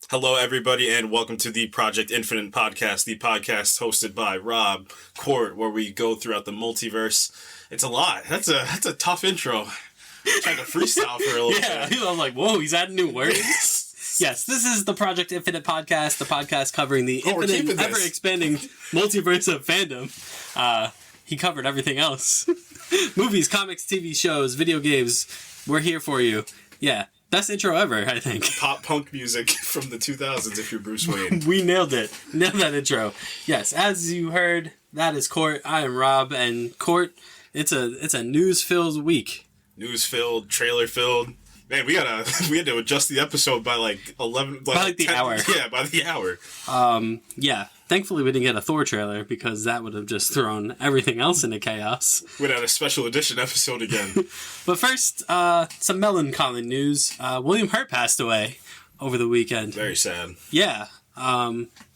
Hello, everybody, and welcome to the Project Infinite podcast, the podcast hosted by Rob Court, where we go throughout the multiverse. It's a lot. That's a tough intro. I'm trying to freestyle for a little bit. Yeah, I was like, whoa, he's adding new words. Yes, this is the Project Infinite podcast, the podcast covering the infinite, ever-expanding multiverse of fandom. He covered everything else. Movies, comics, TV shows, video games. We're here for you. Yeah. Best intro ever, I think. Pop punk music from the 2000s if you're Bruce Wayne. We nailed it. Nailed that intro. Yes, as you heard, that is Court. I am Rob, and Court, it's a news-filled week. News-filled, trailer-filled. Man, we had to adjust the episode by like 11... by like the 10, hour. Yeah, by the hour. Yeah. Thankfully, we didn't get a Thor trailer, because that would have just thrown everything else into chaos. We'd had a special edition episode again. But first, some melancholy news. William Hurt passed away over the weekend. Very sad. Yeah.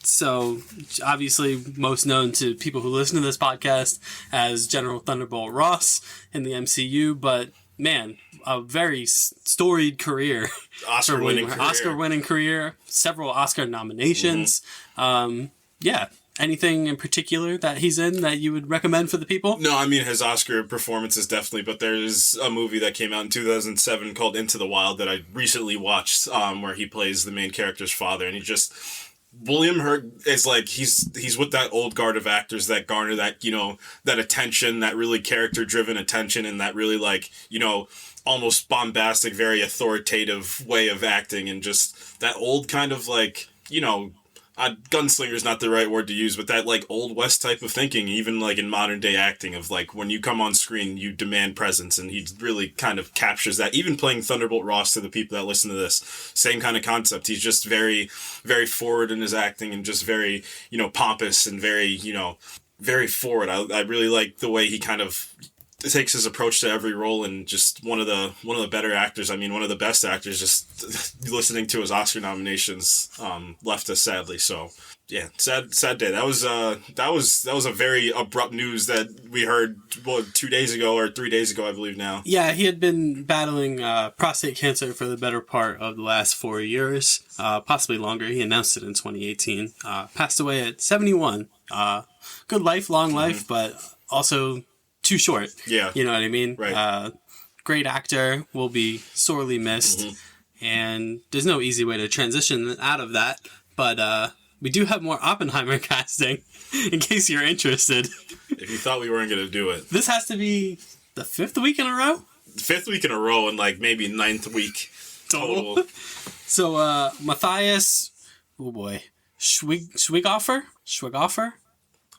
So, obviously, most known to people who listen to this podcast as General Thunderbolt Ross in the MCU, but, man, a very storied career. Oscar-winning career. Several Oscar nominations. Mm-hmm. Yeah. Anything in particular that he's in that you would recommend for the people? No, I mean, his Oscar performances definitely, but there's a movie that came out in 2007 called Into the Wild that I recently watched, where he plays the main character's father, and William Hurt is like, he's with that old guard of actors that garner that, that attention, that really character-driven attention, and that really, like, almost bombastic, very authoritative way of acting, and just that old kind of, like, gunslinger is not the right word to use, but that, like, old West type of thinking, even, like, in modern day acting of, like, when you come on screen, you demand presence, and he really kind of captures that. Even playing Thunderbolt Ross, to the people that listen to this, same kind of concept. He's just very, very forward in his acting, and just very, pompous, and very, very forward. I really like the way he kind of takes his approach to every role, and just one of the better actors. I mean, one of the best actors. Just listening to his Oscar nominations left us sadly. So yeah, sad day. That was a very abrupt news that we heard 2 days ago or 3 days ago, I believe now. Yeah, he had been battling prostate cancer for the better part of the last 4 years, possibly longer. He announced it in 2018. Passed away at 71. Good life, long life, but also too short. Yeah. You know what I mean? Right. Great actor, will be sorely missed. Mm-hmm. And there's no easy way to transition out of that. But we do have more Oppenheimer casting, in case you're interested. If you thought we weren't going to do it. This has to be the 5th week in a row? 5th week in a row, and like maybe 9th week total. So, Matthias, oh boy, Schweighöfer?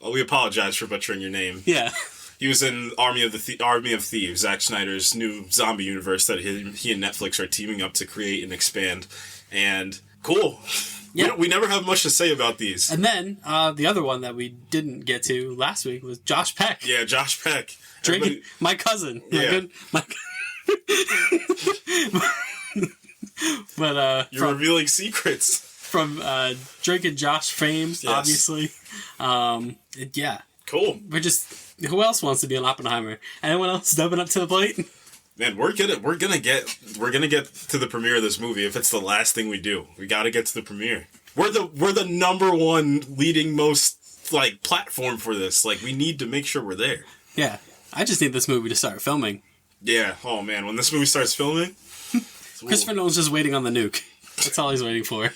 Oh, we apologize for butchering your name. Yeah. He was in Army of Thieves, Zack Snyder's new zombie universe that he and Netflix are teaming up to create and expand. And cool. Yeah. We never have much to say about these. And then the other one that we didn't get to last week was Josh Peck. Yeah, Josh Peck. My cousin. Yeah. But you're revealing secrets. From Drake and Josh fame, yes. Obviously. Yeah. Cool. Who else wants to be an Oppenheimer? Anyone else stepping up to the plate? Man, we're gonna get to the premiere of this movie. If it's the last thing we do, we got to get to the premiere. We're the number one leading most like platform for this. Like, we need to make sure we're there. Yeah, I just need this movie to start filming. Yeah. Oh man, when this movie starts filming, Christopher Nolan's just waiting on the nuke. That's all he's waiting for.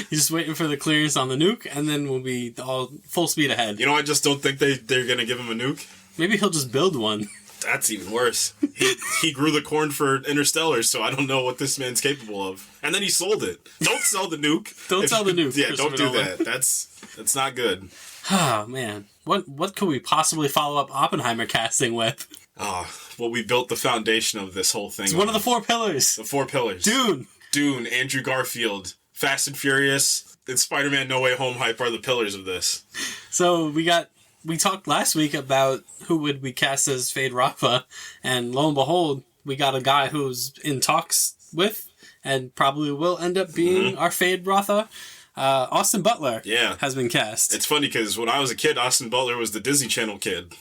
He's just waiting for the clearance on the nuke, and then we'll be all full speed ahead. I just don't think they're going to give him a nuke. Maybe he'll just build one. That's even worse. He grew the corn for Interstellar, so I don't know what this man's capable of. And then he sold it. Don't sell the nuke. Don't sell the nuke. Yeah, don't do that. That's not good. Oh, man. What could we possibly follow up Oppenheimer casting with? Well, we built the foundation of this whole thing. It's one of the 4 pillars. The 4 pillars. Dune, Andrew Garfield, Fast and Furious, and Spider-Man No Way Home hype are the pillars of this. So we talked last week about who would we cast as Fade Rafa, and lo and behold, we got a guy who's in talks with, and probably will end up being our Fade Rafa. Austin Butler has been cast. It's funny because when I was a kid, Austin Butler was the Disney Channel kid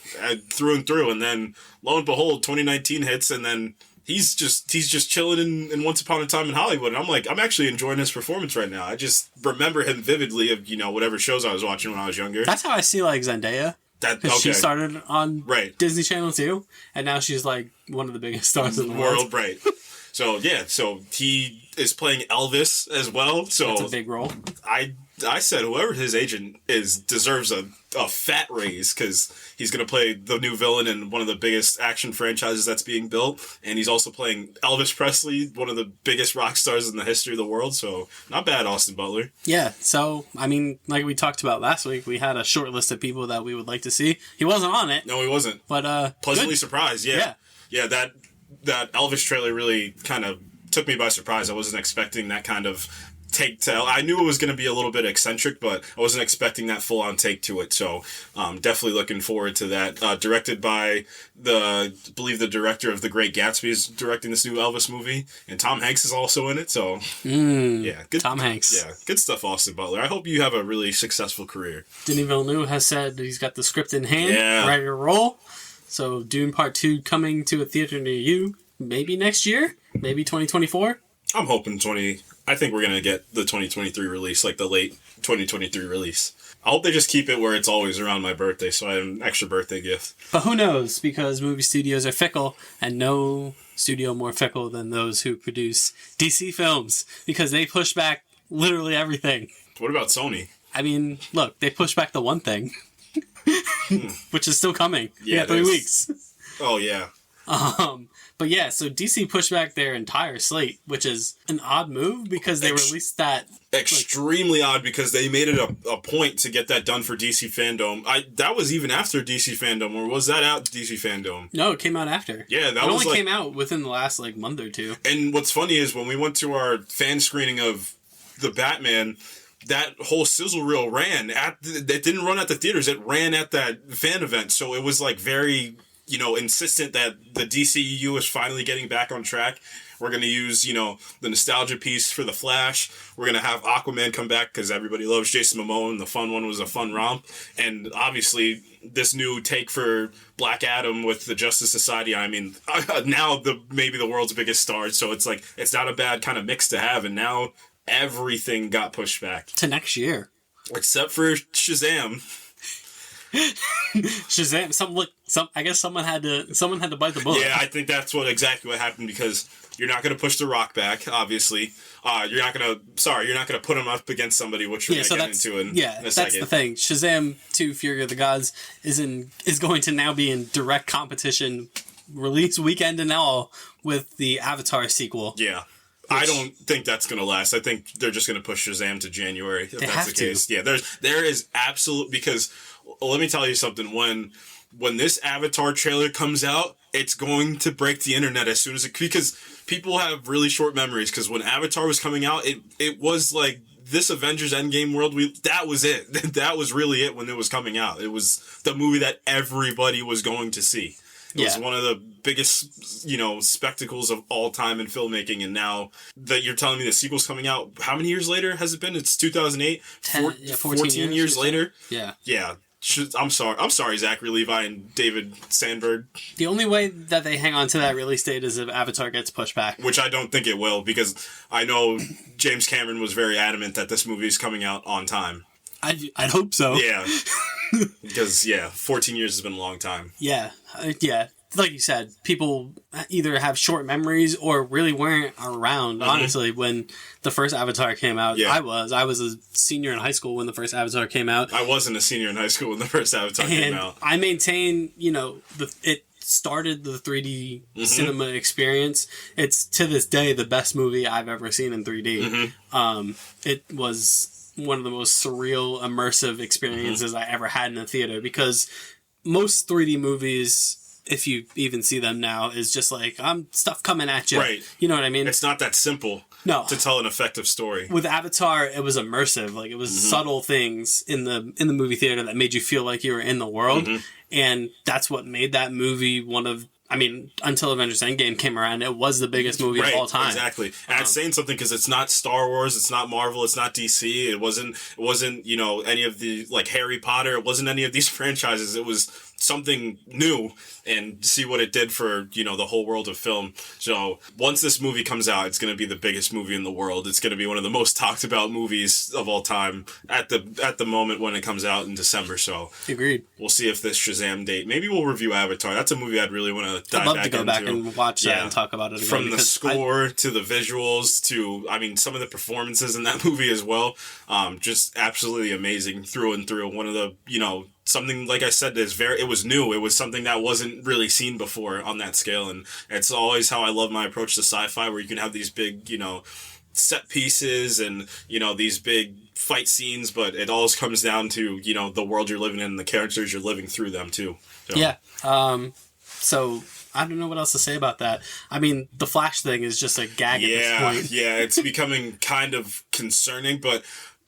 through and through, and then lo and behold, 2019 hits, and then he's just chilling in Once Upon a Time in Hollywood. And I'm like, I'm actually enjoying his performance right now. I just remember him vividly of, whatever shows I was watching when I was younger. That's how I see, like, Zendaya. Because she started on Disney Channel too, and now she's, like, one of the biggest stars in the world. Right. So, yeah, so he is playing Elvis as well. So that's a big role. I said whoever his agent is deserves a fat raise, because he's going to play the new villain in one of the biggest action franchises that's being built, and he's also playing Elvis Presley, one of the biggest rock stars in the history of the world, so not bad, Austin Butler. Yeah, so, I mean, like we talked about last week, we had a short list of people that we would like to see. He wasn't on it. No, he wasn't. But, pleasantly good. surprised, yeah. Yeah, that Elvis trailer really kind of took me by surprise. I wasn't expecting that kind of take to. I knew it was going to be a little bit eccentric, but I wasn't expecting that full on take to it. So definitely looking forward to that. Directed by I believe the director of The Great Gatsby is directing this new Elvis movie, and Tom Hanks is also in it. So yeah, good. Tom Hanks. Yeah, good stuff, Austin Butler. I hope you have a really successful career. Denis Villeneuve has said he's got the script in hand, ready to roll. So Dune Part 2 coming to a theater near you, maybe next year, maybe 2024. I'm hoping I think we're going to get the 2023 release, like the late 2023 release. I hope they just keep it where it's always around my birthday, so I have an extra birthday gift. But who knows, because movie studios are fickle, and no studio more fickle than those who produce DC films, because they push back literally everything. What about Sony? I mean, look, they pushed back the one thing, which is still coming. Yeah, 3 weeks. Oh, yeah. But yeah, so DC pushed back their entire slate, which is an odd move because they released that. Extremely odd, because they made it a point to get that done for DC Fandom. That was even after DC Fandom, or was that out DC Fandom? No, it came out after. Yeah, it only came out within the last month or two. And what's funny is when we went to our fan screening of the Batman, that whole sizzle reel ran it didn't run at the theaters. It ran at that fan event. So it was very, insistent that the DCEU is finally getting back on track. We're going to use, the nostalgia piece for The Flash. We're going to have Aquaman come back because everybody loves Jason Momoa, and the fun one was a fun romp. And obviously, this new take for Black Adam with the Justice Society. I mean, now maybe the world's biggest star. So it's not a bad kind of mix to have. And now everything got pushed back to next year, except for Shazam. Shazam! I guess someone had to bite the bullet. Yeah, I think that's exactly what happened, because you're not going to push The Rock back. Obviously, you're not going to put him up against somebody, which we're going to get into in a second. That's the thing. Shazam 2: Fury of the Gods is going to now be in direct competition, release weekend and all, with the Avatar sequel. Yeah. I don't think that's going to last. I think they're just going to push Shazam to January, if that's the case. Yeah, there is absolute, because let me tell you something. When this Avatar trailer comes out, it's going to break the internet as soon as because people have really short memories. Because when Avatar was coming out, it was like this Avengers Endgame world. That was it. That was really it when it was coming out. It was the movie that everybody was going to see. It was one of the biggest, spectacles of all time in filmmaking. And now that you're telling me the sequel's coming out, how many years later has it been? It's 2008? 14 years later? Yeah. Yeah. I'm sorry, Zachary Levi and David Sandberg. The only way that they hang on to that release date is if Avatar gets pushed back. Which I don't think it will, because I know James Cameron was very adamant that this movie is coming out on time. I'd hope so. Yeah. Because, 14 years has been a long time. Yeah. Like you said, people either have short memories or really weren't around, honestly, when the first Avatar came out. Yeah. I was a senior in high school when the first Avatar came out. I wasn't a senior in high school when the first Avatar came out. I maintain, it started the 3D cinema experience. It's, to this day, the best movie I've ever seen in 3D. It was one of the most surreal, immersive experiences I ever had in a theater, because most 3D movies, if you even see them now, is just stuff coming at you. Right. You know what I mean? It's not that simple to tell an effective story. With Avatar, it was immersive. It was subtle things in the movie theater that made you feel like you were in the world. And that's what made that movie until Avengers Endgame came around, it was the biggest movie of all time. Exactly. And it's saying something, because it's not Star Wars, it's not Marvel, it's not DC, it wasn't any of the, Harry Potter, it wasn't any of these franchises. It was something new and see what it did for, you know, the whole world of film. So once this movie comes out, it's going to be the biggest movie in the world. It's going to be one of the most talked about movies of all time at the moment when it comes out in December. So agreed. We'll see if this Shazam date, maybe we'll review Avatar. That's a movie I'd really want to dive back into. I'd love to go back and watch that and talk about it again. From the score to the visuals to, I mean, some of the performances in that movie as well. Just absolutely amazing through and through. One of the, you know, something, like I said, it was new. It was something that wasn't really seen before on that scale. And it's always how I love my approach to sci-fi, where you can have these big, you know, set pieces and, you know, these big fight scenes, but it all comes down to, you know, the world you're living in and the characters you're living through them too. So. Yeah. So I don't know what else to say about that. I mean, the Flash thing is just a gag at this point. Yeah, it's becoming kind of concerning, but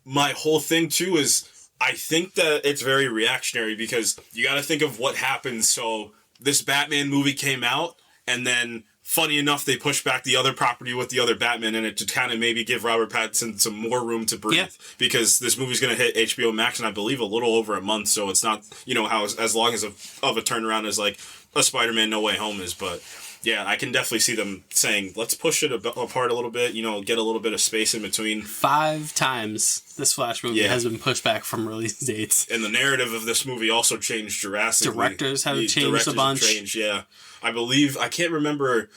my whole thing too is I think that it's very reactionary, because you got to think of what happened. So this Batman movie came out, and then funny enough, they pushed back the other property with the other Batman in it to kind of maybe give Robert Pattinson some more room to breathe, because this movie's going to hit HBO Max in, I believe, a little over a month. So it's not, you know, how as long as of a turnaround as like a Spider-Man No Way Home is, but yeah, I can definitely see them saying, let's push it apart a little bit, you know, get a little bit of space in between. 5 times this Flash movie has been pushed back from release dates. And the narrative of this movie also changed drastically. Directors have changed a bunch. I believe, I can't remember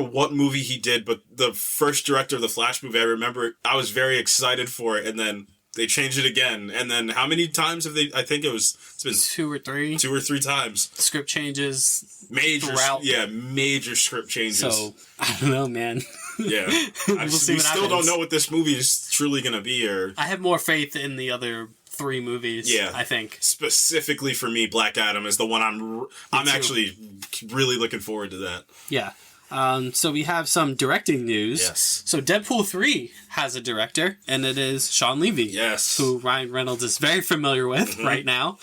what movie he did, but the first director of the Flash movie, I remember I was very excited for it, and then they changed it again. And then how many times have they, it's been 2 or 3. 2 or 3 times. Script changes. Major script changes. So, I don't know, man. Yeah. We still don't know what this movie is truly going to be. I have more faith in the other 3 movies, I think. Specifically for me, Black Adam is the one I'm actually really looking forward to that. Yeah. So we have some directing news. Yes. So Deadpool 3 has a director, and it is Sean Levy. Yes. Who Ryan Reynolds is very familiar with right now.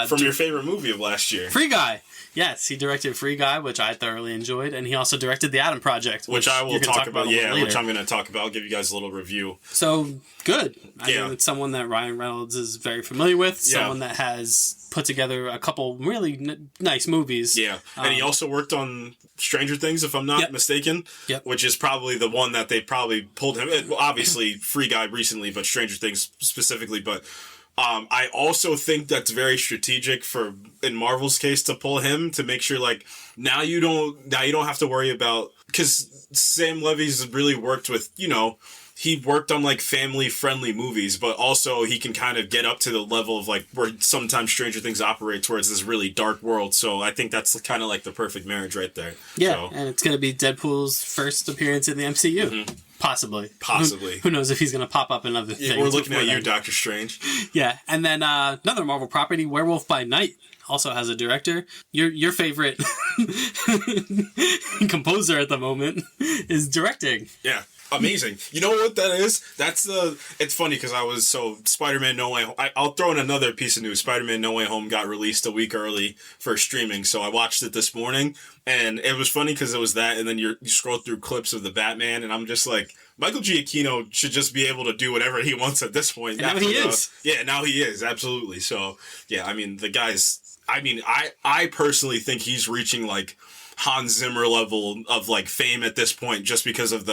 From your favorite movie of last year. Free Guy. Yes, he directed Free Guy, which I thoroughly enjoyed, and he also directed The Adam Project, which I will talk about. Which I'm going to talk about. I'll give you guys a little review. So, good. I mean, it's someone that Ryan Reynolds is very familiar with, someone that has put together a couple really nice movies. Yeah, and he also worked on Stranger Things, if I'm not mistaken, which is probably the one that they probably pulled him. Obviously, Free Guy recently, but Stranger Things specifically, but... I also think that's very strategic in Marvel's case, to pull him, to make sure, like, now you don't have to worry about, because Sam Levy's really worked with, you know, he worked on like family friendly movies, but also he can kind of get up to the level of like where sometimes Stranger Things operates, where it's this really dark world. So I think that's kind of like the perfect marriage right there. Yeah, and it's going to be Deadpool's first appearance in the MCU. Mm-hmm. Possibly. Who knows if he's going to pop up in other things. We're looking at you, Doctor Strange. Yeah, and then another Marvel property, Werewolf by Night, also has a director. Your favorite composer at the moment is directing. Yeah. Amazing. You know what that is? It's funny because Spider-Man No Way Home. I'll throw in another piece of news. Spider-Man No Way Home got released a week early for streaming, so I watched it this morning, and it was funny because it was that, and then you scroll through clips of the Batman, and I'm just like, Michael Giacchino should just be able to do whatever he wants at this point. And now he is. Yeah, now he is, absolutely. So, yeah, I mean, the guy's... I mean, I personally think he's reaching, like, Hans Zimmer level of like fame at this point, just because of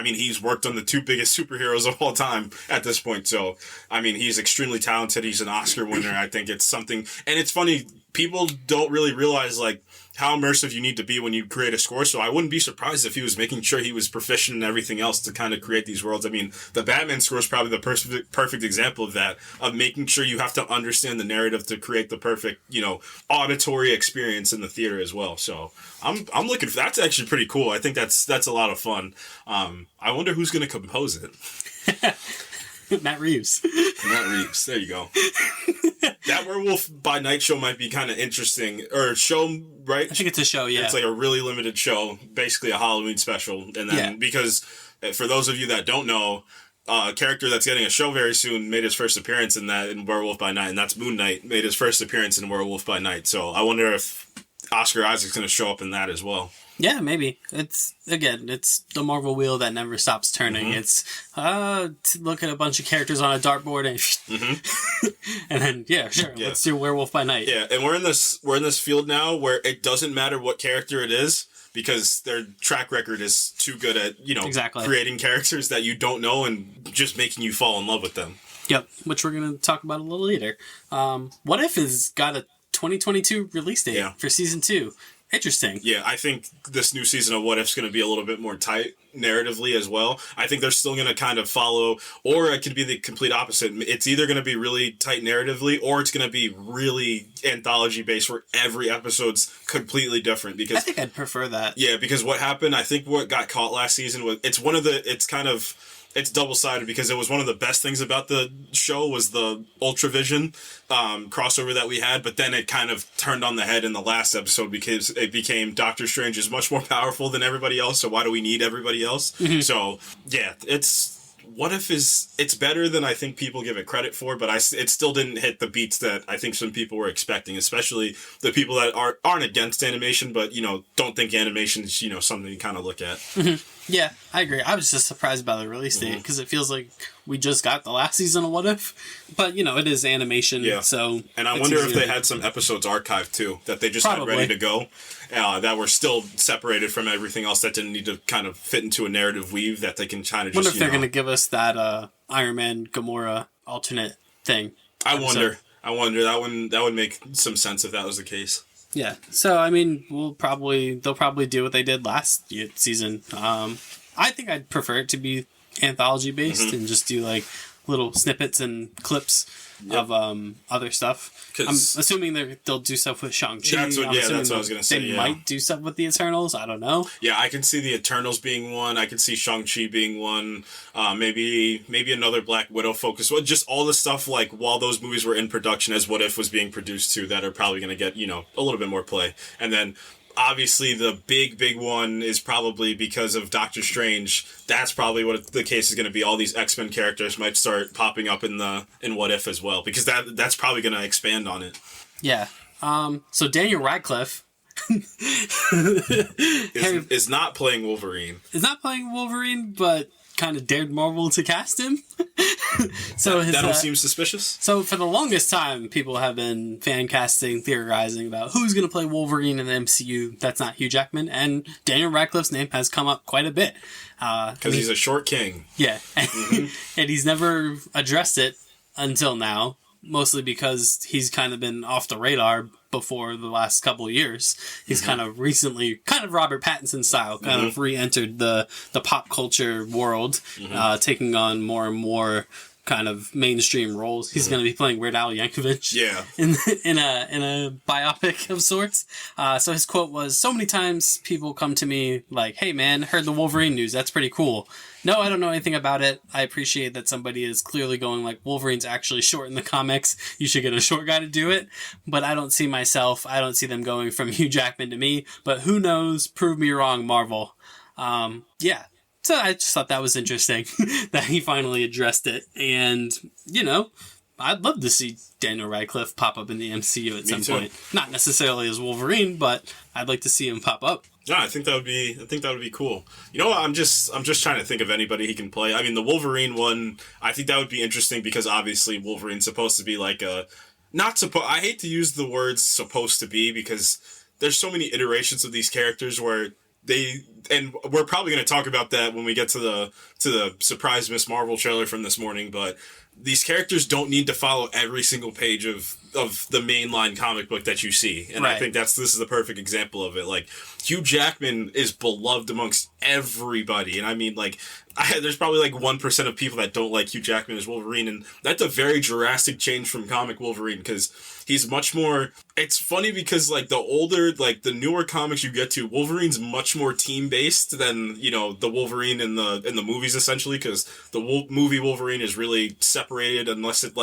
he's worked on the 2 biggest superheroes of all time at this point. So, I mean, he's extremely talented. He's an Oscar winner. I think it's something, and it's funny, people don't really realize like how immersive you need to be when you create a score. So I wouldn't be surprised if he was making sure he was proficient in everything else to kind of create these worlds. I mean, the Batman score is probably the perfect example of that, of making sure you have to understand the narrative to create the perfect, you know, auditory experience in the theater as well. So I'm looking for, that's actually pretty cool. I think that's a lot of fun. I wonder who's going to compose it. Matt Reeves. There you go. That Werewolf by Night show might be kind of interesting. Or show, right? I think it's a show, yeah. It's like a really limited show, basically a Halloween special. And then, because for those of you that don't know, a character that's getting a show very soon made his first appearance in Werewolf by Night, and that's Moon Knight, made his first appearance in Werewolf by Night. So I wonder if Oscar Isaac's going to show up in that as well. Yeah, maybe. It's the Marvel wheel that never stops turning. It's look at a bunch of characters on a dartboard and and then sure, let's do Werewolf by Night. Yeah, and we're in this field now where it doesn't matter what character it is because their track record is too good at, Exactly. creating characters that you don't know and just making you fall in love with them. Yep, which we're going to talk about a little later. What If has got a 2022 release date for season 2. Interesting. Yeah, I think this new season of What If's going to be a little bit more tight narratively as well. I think they're still going to kind of follow, or it could be the complete opposite. It's either going to be really tight narratively, or it's going to be really anthology-based where every episode's completely different. Because I think I'd prefer that. Yeah, because what happened, I think what got caught last season was, it's double-sided because it was one of the best things about the show was the Ultravision crossover that we had, but then it kind of turned on the head in the last episode because it became Doctor Strange is much more powerful than everybody else, so why do we need everybody else? So, yeah, What If it's better than I think people give it credit for, but it still didn't hit the beats that I think some people were expecting, especially the people that aren't against animation, but, don't think animation is, something you kind of look at. Yeah, I agree. I was just surprised by the release date because it feels like we just got the last season of What If, but it is animation. Yeah. So, and I wonder if they had some episodes archived too that they just had ready to go, that were still separated from everything else that didn't need to kind of fit into a narrative weave that they can kind of just. Wonder if they're going to give us that Iron Man Gamora alternate thing. I wonder. That would make some sense if that was the case. Yeah, so I mean, they'll probably do what they did last season. I think I'd prefer it to be anthology based and just do like little snippets and clips of other stuff. I'm assuming they'll do stuff with Shang-Chi. That's what I was gonna say. They might do stuff with the Eternals. I don't know. Yeah, I can see the Eternals being one. I can see Shang-Chi being one. Maybe another Black Widow focus. Well, just all the stuff like while those movies were in production as What If was being produced too, that are probably going to get a little bit more play. And then obviously the big one is probably because of Doctor Strange. That's probably what the case is going to be. All these X-Men characters might start popping up in What If as well, because that's probably going to expand on it. Yeah. So Daniel Radcliffe is not playing Wolverine. Is not playing Wolverine, but kind of dared Marvel to cast him. So that don't seem suspicious. So for the longest time, people have been fan casting, theorizing about who's going to play Wolverine in the MCU. That's not Hugh Jackman, and Daniel Radcliffe's name has come up quite a bit because he's a short king. Yeah, and he's never addressed it until now. Mostly because he's kind of been off the radar before the last couple of years. He's kind of recently, kind of Robert Pattinson style, kind of re-entered the pop culture world, taking on more and more kind of mainstream roles. He's going to be playing Weird Al Yankovic in a biopic of sorts. So his quote was, "So many times people come to me like, 'Hey man, heard the Wolverine news. That's pretty cool. No, I don't know anything about it. I appreciate that somebody is clearly going like, Wolverine's actually short in the comics. You should get a short guy to do it. But I don't see them going from Hugh Jackman to me. But who knows? Prove me wrong, Marvel." Yeah. So I just thought that was interesting that he finally addressed it. And, I'd love to see Daniel Radcliffe pop up in the MCU at some point. Not necessarily as Wolverine, but I'd like to see him pop up. Yeah, I think that would be cool. You know what? I'm just trying to think of anybody he can play. I mean, the Wolverine one, I think that would be interesting because obviously Wolverine's supposed to be like I hate to use the words supposed to be because there's so many iterations of these characters where and we're probably going to talk about that when we get to the surprise Miss Marvel trailer from this morning, but these characters don't need to follow every single page of the mainline comic book that you see. And I think this is the perfect example of it. Like, Hugh Jackman is beloved amongst everybody. And I mean, like, there's probably like 1% of people that don't like Hugh Jackman as Wolverine. And that's a very drastic change from comic Wolverine because he's much more... It's funny because, like, the newer comics you get to, Wolverine's much more team-based than, the Wolverine in the movies, essentially, because the movie Wolverine is really separated unless it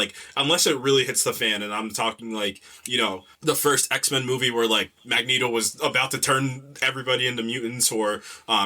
really hits the fan. And I'm talking, like, the first X-Men movie where, like, Magneto was about to turn everybody into mutants, or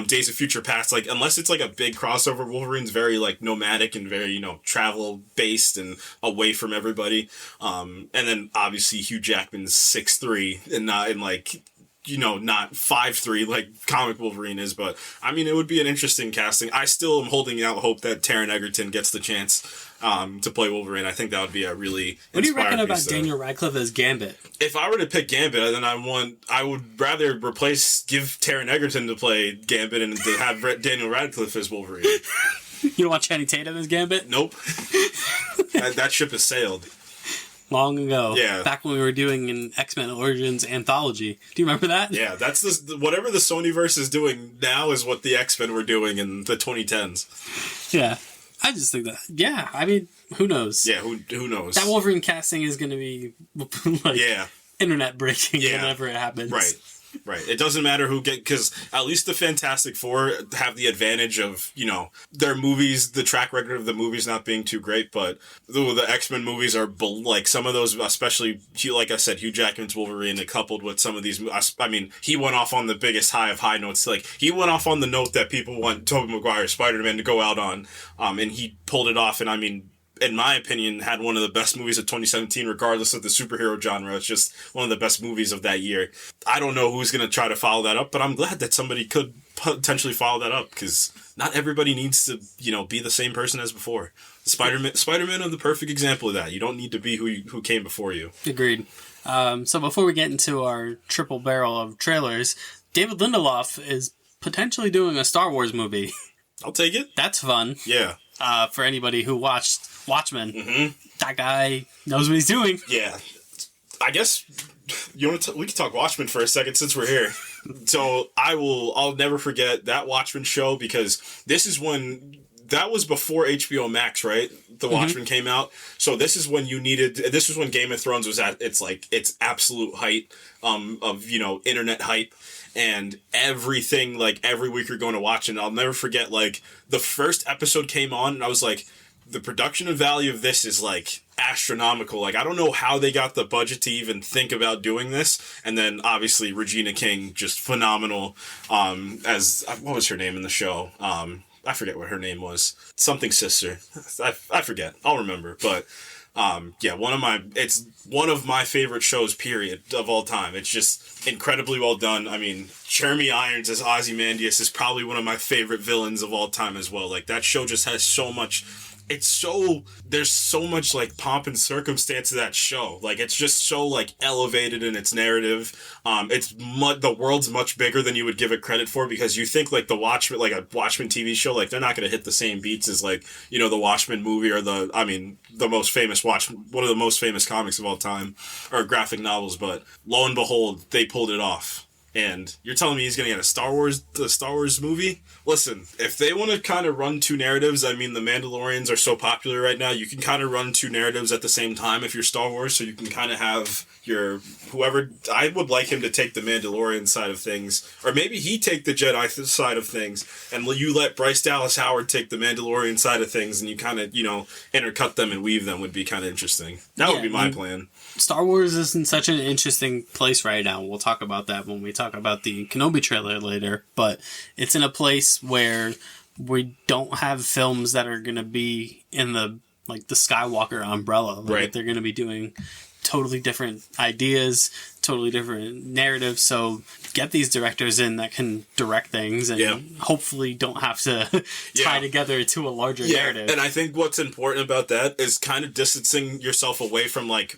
Days of Future Past. Like, unless it's, like, a big crossover, Wolverine's very, like, nomadic and very, travel-based and away from everybody. And then, obviously, Hugh Jackman's 6'3", and not in, like, not 5'3" like comic Wolverine is, but I mean, it would be an interesting casting. I still am holding out hope that Taron Egerton gets the chance to play Wolverine. I think that would be a really What do you reckon about Daniel? Daniel Radcliffe as Gambit? If I were to pick Gambit, then I would rather give Taron Egerton to play Gambit and to have Daniel Radcliffe as Wolverine. You don't want Channing Tatum as Gambit? Nope. that ship has sailed. Long ago. Yeah. Back when we were doing an X-Men Origins anthology. Do you remember that? Yeah, that's whatever the Sonyverse is doing now is what the X-Men were doing in the 2010s. Yeah. I just think that, yeah, I mean, who knows? Yeah, who knows? That Wolverine casting is going to be, like, internet breaking whenever it happens. Right. It doesn't matter who because at least the Fantastic Four have the advantage of, their movies, the track record of the movies not being too great, but the X-Men movies are, like, some of those, especially, like I said, Hugh Jackman's Wolverine, and coupled with some of these, I mean, he went off on the biggest high of high notes, like, he went off on the note that people want Tobey Maguire's Spider-Man to go out on, and he pulled it off, and I mean, in my opinion, had one of the best movies of 2017, regardless of the superhero genre. It's just one of the best movies of that year. I don't know who's going to try to follow that up, but I'm glad that somebody could potentially follow that up, because not everybody needs to, be the same person as before. Spider-Man are the perfect example of that. You don't need to be who came before you. Agreed. So before we get into our triple barrel of trailers, David Lindelof is potentially doing a Star Wars movie. I'll take it. That's fun. Yeah. For anybody who watched Watchmen. Mm-hmm. That guy knows what he's doing. Yeah. I guess we can talk Watchmen for a second since we're here. So I'll never forget that Watchmen show, because that was before HBO Max, right? The Watchmen came out. So this is when Game of Thrones was at its absolute height of internet hype. And everything, like, every week you're going to watch, and I'll never forget, like, the first episode came on, and I was like, the production value of this is, like, astronomical. Like, I don't know how they got the budget to even think about doing this. And then, obviously, Regina King, just phenomenal, as, what was her name in the show? I forget what her name was. Something sister. I forget. I'll remember, but... it's one of my favorite shows, period, of all time. It's just incredibly well done. I mean, Jeremy Irons as Ozymandias is probably one of my favorite villains of all time as well. Like, that show just has so much... there's so much, like, pomp and circumstance to that show. Like, it's just so, like, elevated in its narrative. The world's much bigger than you would give it credit for, because you think, like, a Watchmen TV show, like, they're not going to hit the same beats as, like, the Watchmen movie, or the most famous one of the most famous comics of all time, or graphic novels, but lo and behold, they pulled it off. And you're telling me he's going to get a Star Wars movie? Listen, if they want to kind of run two narratives, I mean, the Mandalorians are so popular right now, you can kind of run two narratives at the same time if you're Star Wars, so you can kind of have your whoever... I would like him to take the Mandalorian side of things, or maybe he take the Jedi side of things, and you let Bryce Dallas Howard take the Mandalorian side of things, and you kind of, intercut them and weave them would be kind of interesting. That would be my plan. Star Wars is in such an interesting place right now. We'll talk about that when we talk about the Kenobi trailer later, but it's in a place where we don't have films that are going to be in the Skywalker umbrella. Right. They're going to be doing totally different ideas, totally different narratives, so get these directors in that can direct things and hopefully don't have to tie together to a larger narrative. And I think what's important about that is kind of distancing yourself away from, like,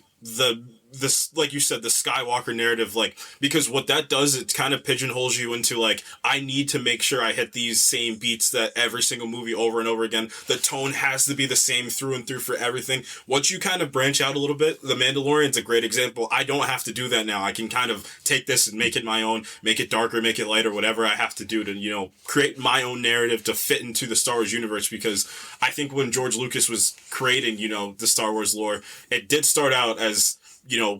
this, like you said, the Skywalker narrative, like, because what that does, it kind of pigeonholes you into, like, I need to make sure I hit these same beats that every single movie over and over again. The tone has to be the same through and through for everything. Once you kind of branch out a little bit, The Mandalorian's a great example. I don't have to do that now. I can kind of take this and make it my own, make it darker, make it lighter, whatever I have to do to, create my own narrative to fit into the Star Wars universe, because I think when George Lucas was creating, the Star Wars lore, it did start out as,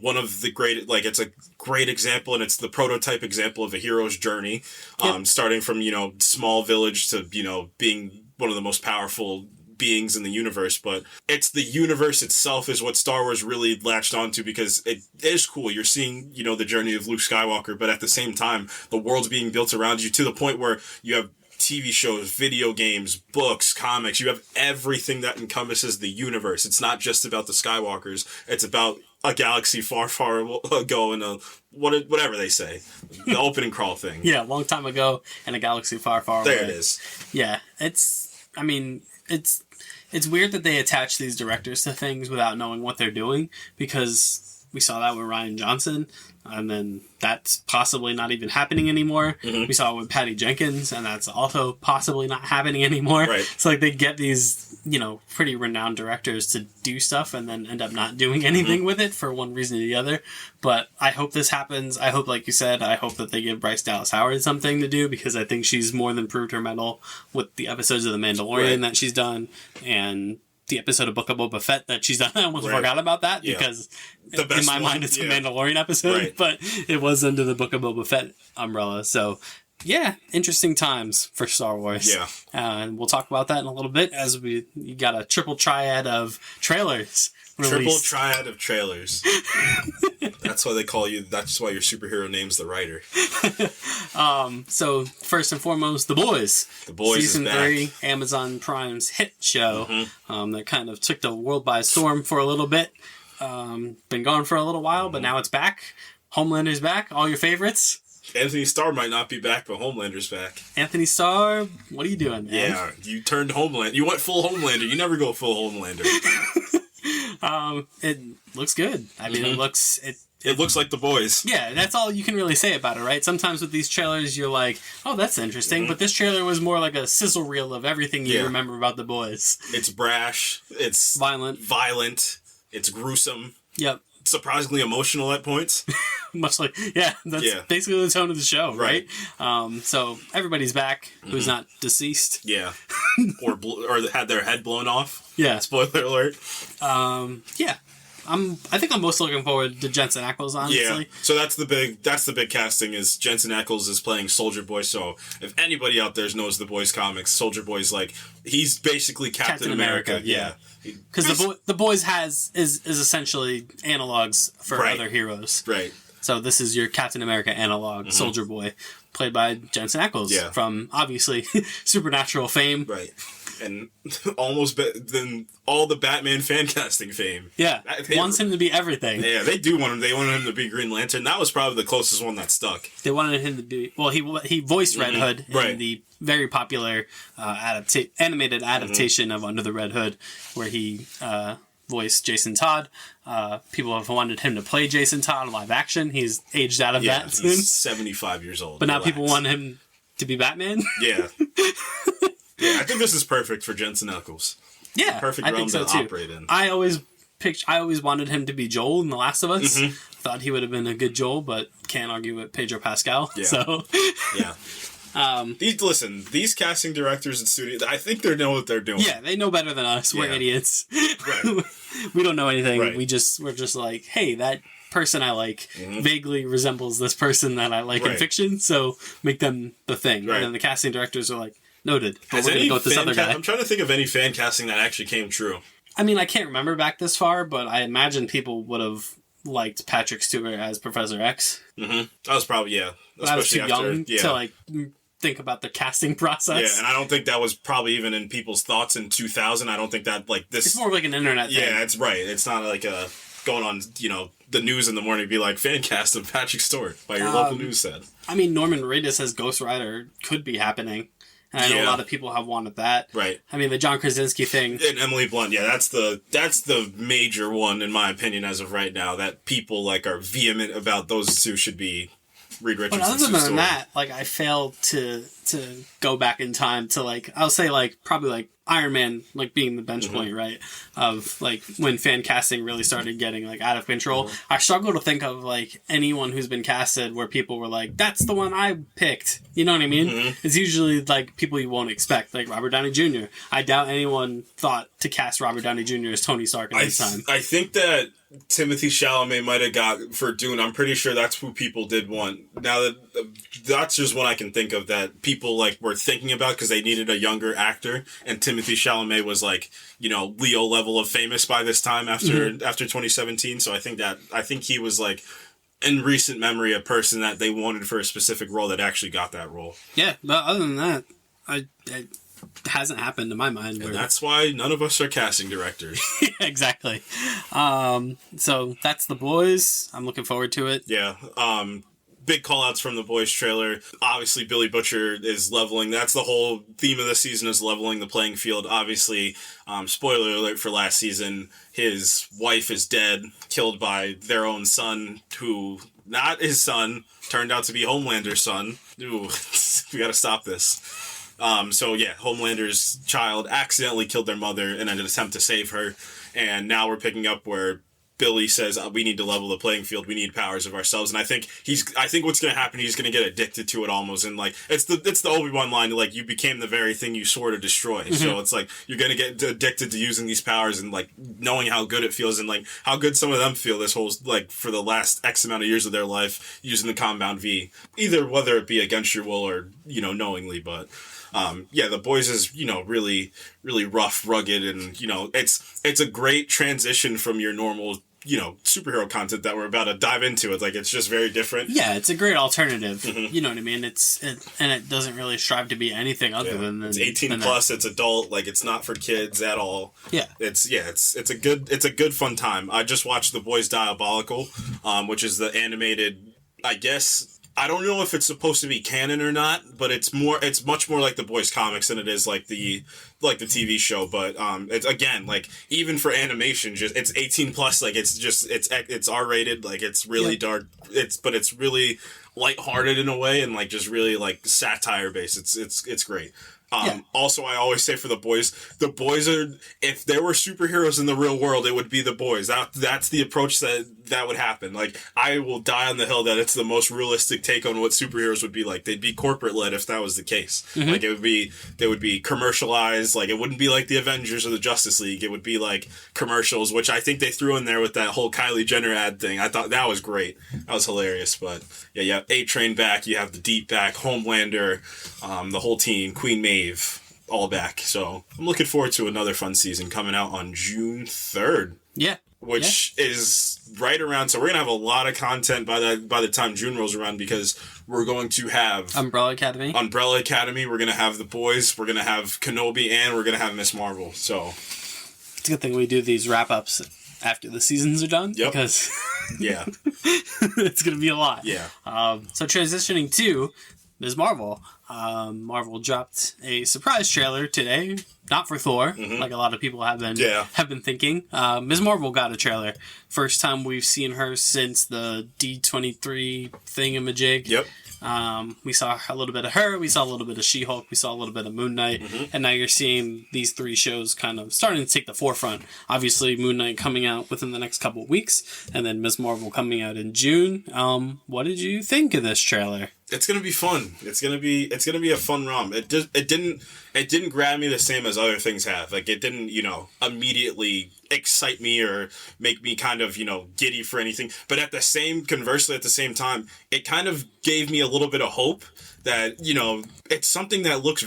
one of the great, like, it's a great example, and it's the prototype example of a hero's journey, starting from, small village to, being one of the most powerful beings in the universe. But it's the universe itself is what Star Wars really latched onto, because it is cool. You're seeing, the journey of Luke Skywalker, but at the same time, the world's being built around you to the point where you have TV shows, video games, books, comics. You have everything that encompasses the universe. It's not just about the Skywalkers. It's about a galaxy far, far ago and whatever they say. The opening crawl thing. Yeah, a long time ago in a galaxy far, far away. There it is. Yeah, it's weird that they attach these directors to things without knowing what they're doing, because we saw that with Rian Johnson, and then that's possibly not even happening anymore. Mm-hmm. We saw it with Patty Jenkins, and that's also possibly not happening anymore. Right. So like they get these, pretty renowned directors to do stuff and then end up not doing anything with it for one reason or the other. But I hope this happens. I hope, like you said, I hope that they give Bryce Dallas Howard something to do, because I think she's more than proved her mettle with the episodes of The Mandalorian that she's done, and the episode of Book of Boba Fett that she's done. I almost forgot about that because in my mind it's a Mandalorian episode, but it was under the Book of Boba Fett umbrella. So yeah, interesting times for Star Wars. Yeah. And we'll talk about that in a little bit, as you got a triple triad of trailers released. Triple triad of trailers. That's why they call you, that's why your superhero name's the writer. So first and foremost, The Boys. The Boys Season is back. 3, Amazon Prime's hit show. That kind of took the world by storm for a little bit. Been gone for a little while, but now it's back. Homelander's back. All your favorites. Anthony Starr might not be back, but Homelander's back. Anthony Starr, what are you doing, man? Yeah, you turned Homeland. You went full Homelander. You never go full Homelander. It looks good. I mean, it looks like The Boys. Yeah, that's all you can really say about it, right? Sometimes with these trailers, you're like, oh, that's interesting. But this trailer was more like a sizzle reel of everything you remember about The Boys. It's brash. It's violent. It's gruesome. Yep. Surprisingly emotional at points. Much like, that's basically the tone of the show, right? So everybody's back who's not deceased. Yeah. or had their head blown off. Yeah. Spoiler alert. Yeah. I think I'm most looking forward to Jensen Ackles, honestly. Yeah. So that's the big casting, is Jensen Ackles is playing Soldier Boy. So if anybody out there knows the Boys comics, Soldier Boy's he's basically Captain America. Yeah. Because the Boys is essentially analogs for other heroes. Right. So this is your Captain America analog, Soldier Boy, played by Jensen Ackles from obviously Supernatural fame. Right. And almost than all the Batman fan casting fame. Yeah, wants him to be everything. Yeah, they do want him. They wanted him to be Green Lantern. That was probably the closest one that stuck. They wanted him to be. Well, he voiced Red Hood in the very popular animated adaptation of Under the Red Hood, where he voiced Jason Todd. People have wanted him to play Jason Todd live action. He's aged out of that since. He's 75 years old. But now people want him to be Batman. Yeah. Yeah, I think this is perfect for Jensen Ackles. Yeah, perfect realm to operate in. I always wanted him to be Joel in The Last of Us. Thought he would have been a good Joel, but can't argue with Pedro Pascal. Yeah. So yeah. These casting directors and studios, I think they know what they're doing. Yeah, they know better than us. We're idiots. Right. We don't know anything. Right. We're just like, hey, that person I like vaguely resembles this person that I like in fiction, so make them the thing. Right. And then the casting directors are like, noted. But we're going to go with this other guy. I'm trying to think of any fan casting that actually came true. I mean, I can't remember back this far, but I imagine people would have liked Patrick Stewart as Professor X. That was probably, But I was too young to think about the casting process. Yeah, and I don't think that was probably even in people's thoughts in 2000. I don't think that, this... It's more like an internet thing. Yeah, it's right. It's not like going on, the news in the morning, be like, fan cast of Patrick Stewart by your local news set. I mean, Norman Reedus as Ghost Rider could be happening. And I know a lot of people have wanted that. Right. I mean, the John Krasinski thing. And Emily Blunt, that's the major one, in my opinion, as of right now, that people, are vehement about. Those two should be Reed Richardson's. But other than that, I failed to go back in time to, I'll say, probably, Iron Man, being the bench point, right? Of, when fan casting really started getting, out of control. I struggle to think of, anyone who's been casted where people were like, that's the one I picked. You know what I mean? It's usually, people you won't expect, like Robert Downey Jr. I doubt anyone thought to cast Robert Downey Jr. as Tony Stark at this time. I think that Timothée Chalamet might have got for Dune. I'm pretty sure that's who people did want. Now that's just one I can think of that people were thinking about because they needed a younger actor, and Timothée Chalamet was Leo level of famous by this time after 2017. So I think he was in recent memory a person that they wanted for a specific role that actually got that role. Yeah, but other than that, It hasn't happened to my mind. And that's why none of us are casting directors. Exactly. So that's The Boys. I'm looking forward to it. Yeah. Big call-outs from The Boys trailer. Obviously, Billy Butcher is leveling. That's the whole theme of the season, is leveling the playing field. Obviously, spoiler alert for last season, his wife is dead, killed by their own son, who, not his son, turned out to be Homelander's son. Ooh, we gotta stop this. Homelander's child accidentally killed their mother in an attempt to save her, and now we're picking up where Billy says we need to level the playing field. We need powers of ourselves, and I think what's going to happen. He's going to get addicted to it almost, and like it's the Obi-Wan line, like you became the very thing you swore to destroy. Mm-hmm. So it's like you're going to get addicted to using these powers and like knowing how good it feels and like how good some of them feel this whole like for the last X amount of years of their life using the Compound V, either whether it be against your will or knowingly, but. The Boys is, really, really rough, rugged, and, it's a great transition from your normal, superhero content that we're about to dive into. It's like, it's just very different. Yeah, it's a great alternative. Mm-hmm. You know what I mean? And it doesn't really strive to be anything other than it's 18 plus, it's adult, like it's not for kids at all. Yeah. It's a good fun time. I just watched The Boys Diabolical, which is the animated, I guess, I don't know if it's supposed to be canon or not, but it's much more like the Boys comics than it is like the TV show. But it's again, like even for animation, just it's 18 plus, like it's R-rated, like it's really dark. It's really lighthearted in a way, and like just really like satire based. It's great. Also, I always say for the boys are, if there were superheroes in the real world, it would be the Boys. That's the approach that would happen. Like, I will die on the hill that it's the most realistic take on what superheroes would be like. They'd be corporate led if that was the case. Mm-hmm. Like, they would be commercialized. Like, it wouldn't be like the Avengers or the Justice League. It would be like commercials, which I think they threw in there with that whole Kylie Jenner ad thing. I thought that was great. That was hilarious. But yeah, you have A-Train back, you have the Deep back, Homelander, the whole team, Queen Maeve, all back. So I'm looking forward to another fun season coming out on June 3rd. Yeah. Which is right around, so we're going to have a lot of content by the time June rolls around, because we're going to have Umbrella Academy, we're going to have The Boys, we're going to have Kenobi, and we're going to have Ms. Marvel. So it's a good thing we do these wrap-ups after the seasons are done. Yep. Because yeah, it's going to be a lot. Yeah. So transitioning to Ms. Marvel. Marvel dropped a surprise trailer today, not for Thor, like a lot of people have been thinking. Ms. Marvel got a trailer. First time we've seen her since the D23 thingamajig. Yep. We saw a little bit of her, we saw a little bit of She-Hulk, we saw a little bit of Moon Knight, and now you're seeing these three shows kind of starting to take the forefront. Obviously, Moon Knight coming out within the next couple of weeks, and then Ms. Marvel coming out in June. What did you think of this trailer? It's gonna be fun. It's gonna be a fun rom. It didn't grab me the same as other things have. Like, it didn't, immediately excite me or make me kind of, giddy for anything. But conversely, at the same time, it kind of gave me a little bit of hope that, it's something that looks